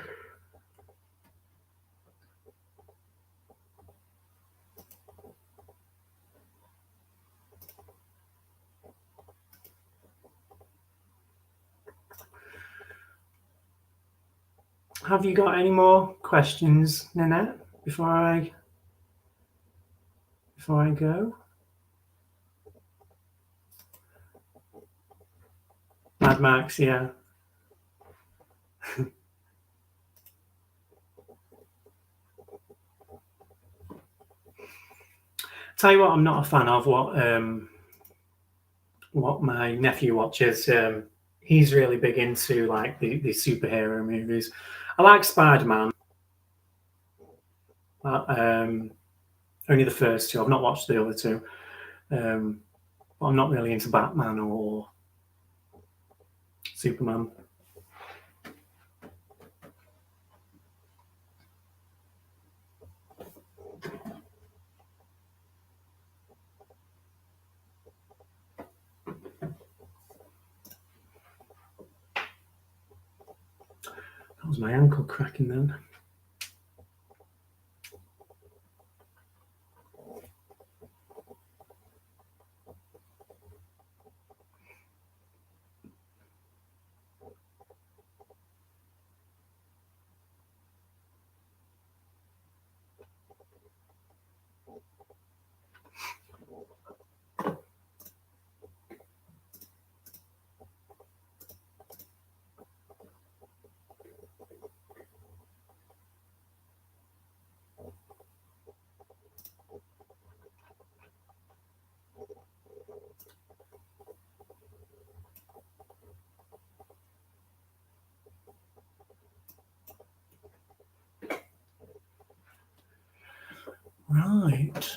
Have you got any more questions, Nanette, before I go? Mad Max, yeah. Tell you what, I'm not a fan of what my nephew watches. He's really big into like the superhero movies. I like Spider-Man. Only the first two. I've not watched the other two. But I'm not really into Batman or Superman. That was my ankle cracking then. Right.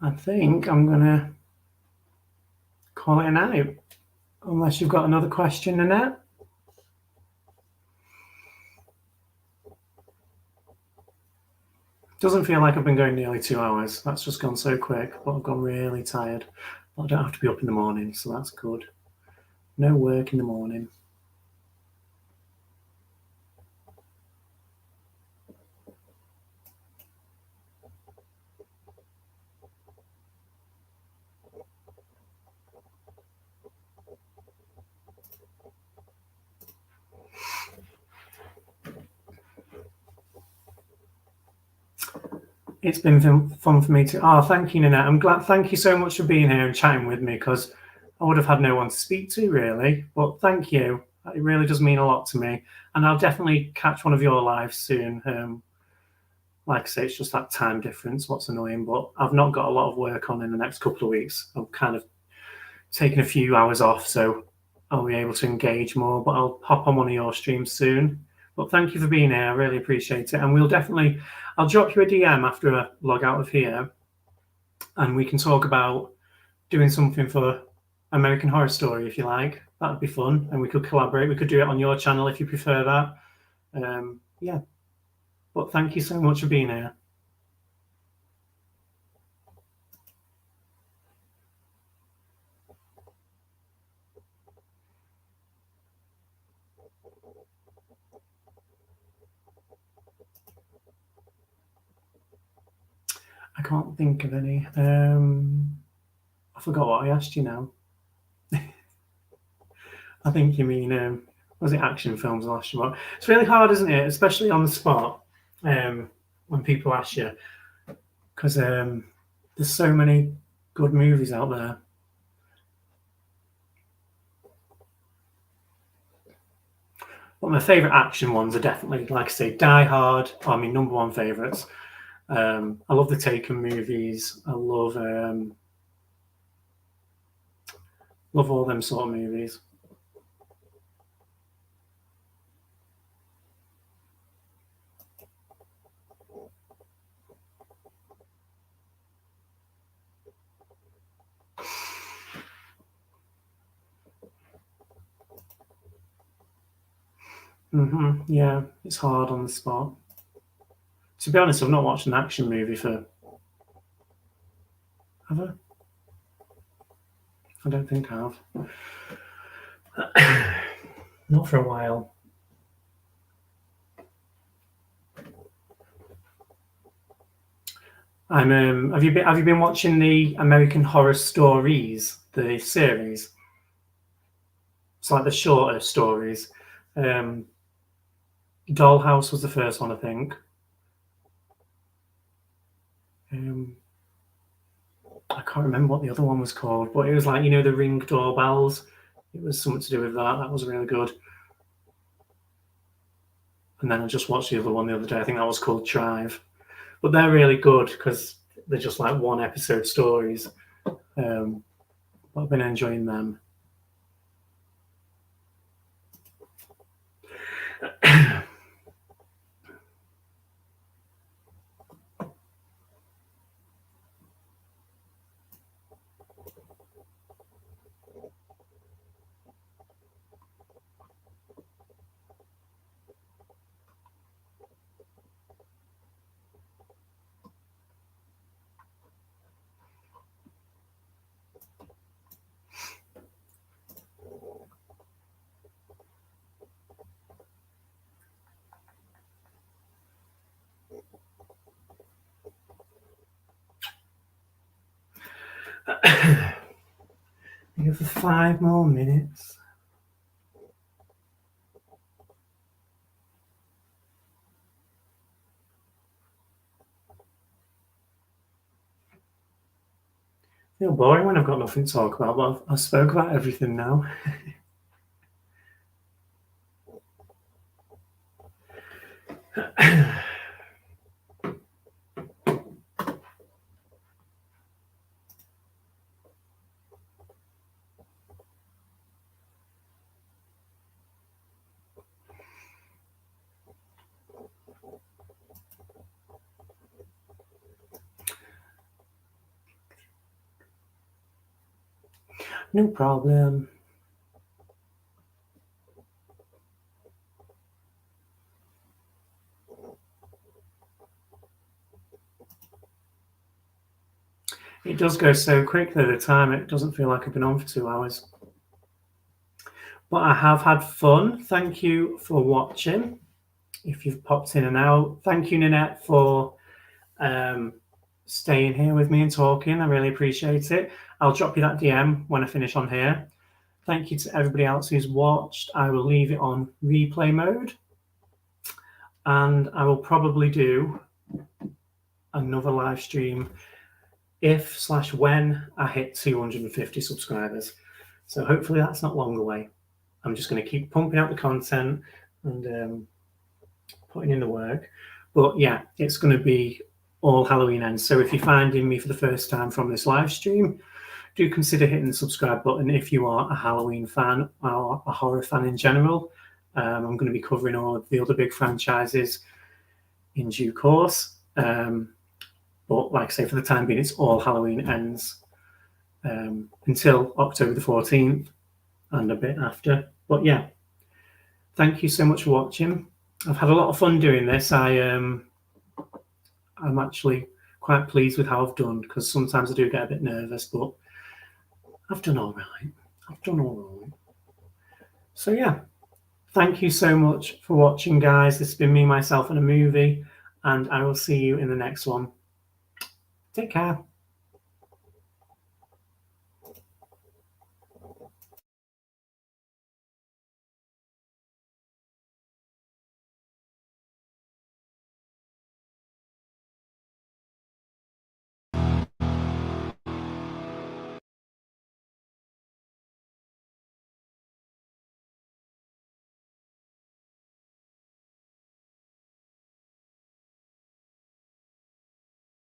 I think I'm going to call it a night, unless you've got another question, Annette. Doesn't feel like I've been going nearly 2 hours. That's just gone so quick, but I've gone really tired. But I don't have to be up in the morning, so that's good. No work in the morning. It's been fun for me to. Oh, thank you, Nanette. I'm glad. Thank you so much for being here and chatting with me, because I would have had no one to speak to really. But thank you. It really does mean a lot to me, and I'll definitely catch one of your lives soon. Like I say, it's just that time difference. What's annoying, but I've not got a lot of work on in the next couple of weeks. I'm kind of taking a few hours off, so I'll be able to engage more. But I'll hop on one of your streams soon. But thank you for being here. I really appreciate it. And we'll definitely, I'll drop you a DM after I log out of here, and we can talk about doing something for American Horror Story if you like. That would be fun, and we could collaborate. We could do it on your channel if you prefer that. Yeah. But thank you so much for being here. I can't think of any. I forgot what I asked you now. I think you mean, was it action films last year? It's really hard, isn't it? Especially on the spot, when people ask you, because there's so many good movies out there. But my favourite action ones are definitely, like I say, Die Hard are my number one favourites. I love the Taken movies. I love all them sort of movies. Yeah, it's hard on the spot. To be honest, I've not watched an action movie for. Have I? I don't think I have. Not for a while. Have you been watching the American Horror Stories, the series? It's like the shorter stories. Dollhouse was the first one, I think. I can't remember what the other one was called, but it was like, the Ring doorbells. It was something to do with that. That was really good. And then I just watched the other one the other day. I think that was called Tribe. But they're really good because they're just like one episode stories. But I've been enjoying them. Here for 5 more minutes. I feel boring when I've got nothing to talk about, but I've spoke about everything now. No problem. It does go so quickly, the time. It doesn't feel like I've been on for 2 hours. But I have had fun. Thank you for watching. If you've popped in and out, thank you, Ninette, for staying here with me and talking. I really appreciate it. I'll drop you that DM when I finish on here. Thank you to everybody else who's watched. I will leave it on replay mode. And I will probably do another live stream if/when I hit 250 subscribers. So hopefully that's not long away. I'm just going to keep pumping out the content and putting in the work. But yeah, it's going to be all Halloween ends. So if you're finding me for the first time from this live stream, do consider hitting the subscribe button if you are a Halloween fan or a horror fan in general. I'm going to be covering all of the other big franchises in due course. But like I say, for the time being, it's all Halloween ends until October the 14th and a bit after. But yeah, thank you so much for watching. I've had a lot of fun doing this. I'm actually quite pleased with how I've done, because sometimes I do get a bit nervous, but I've done all right. I've done all right. So yeah, thank you so much for watching, guys. This has been me, myself, and a movie, and I will see you in the next one. Take care.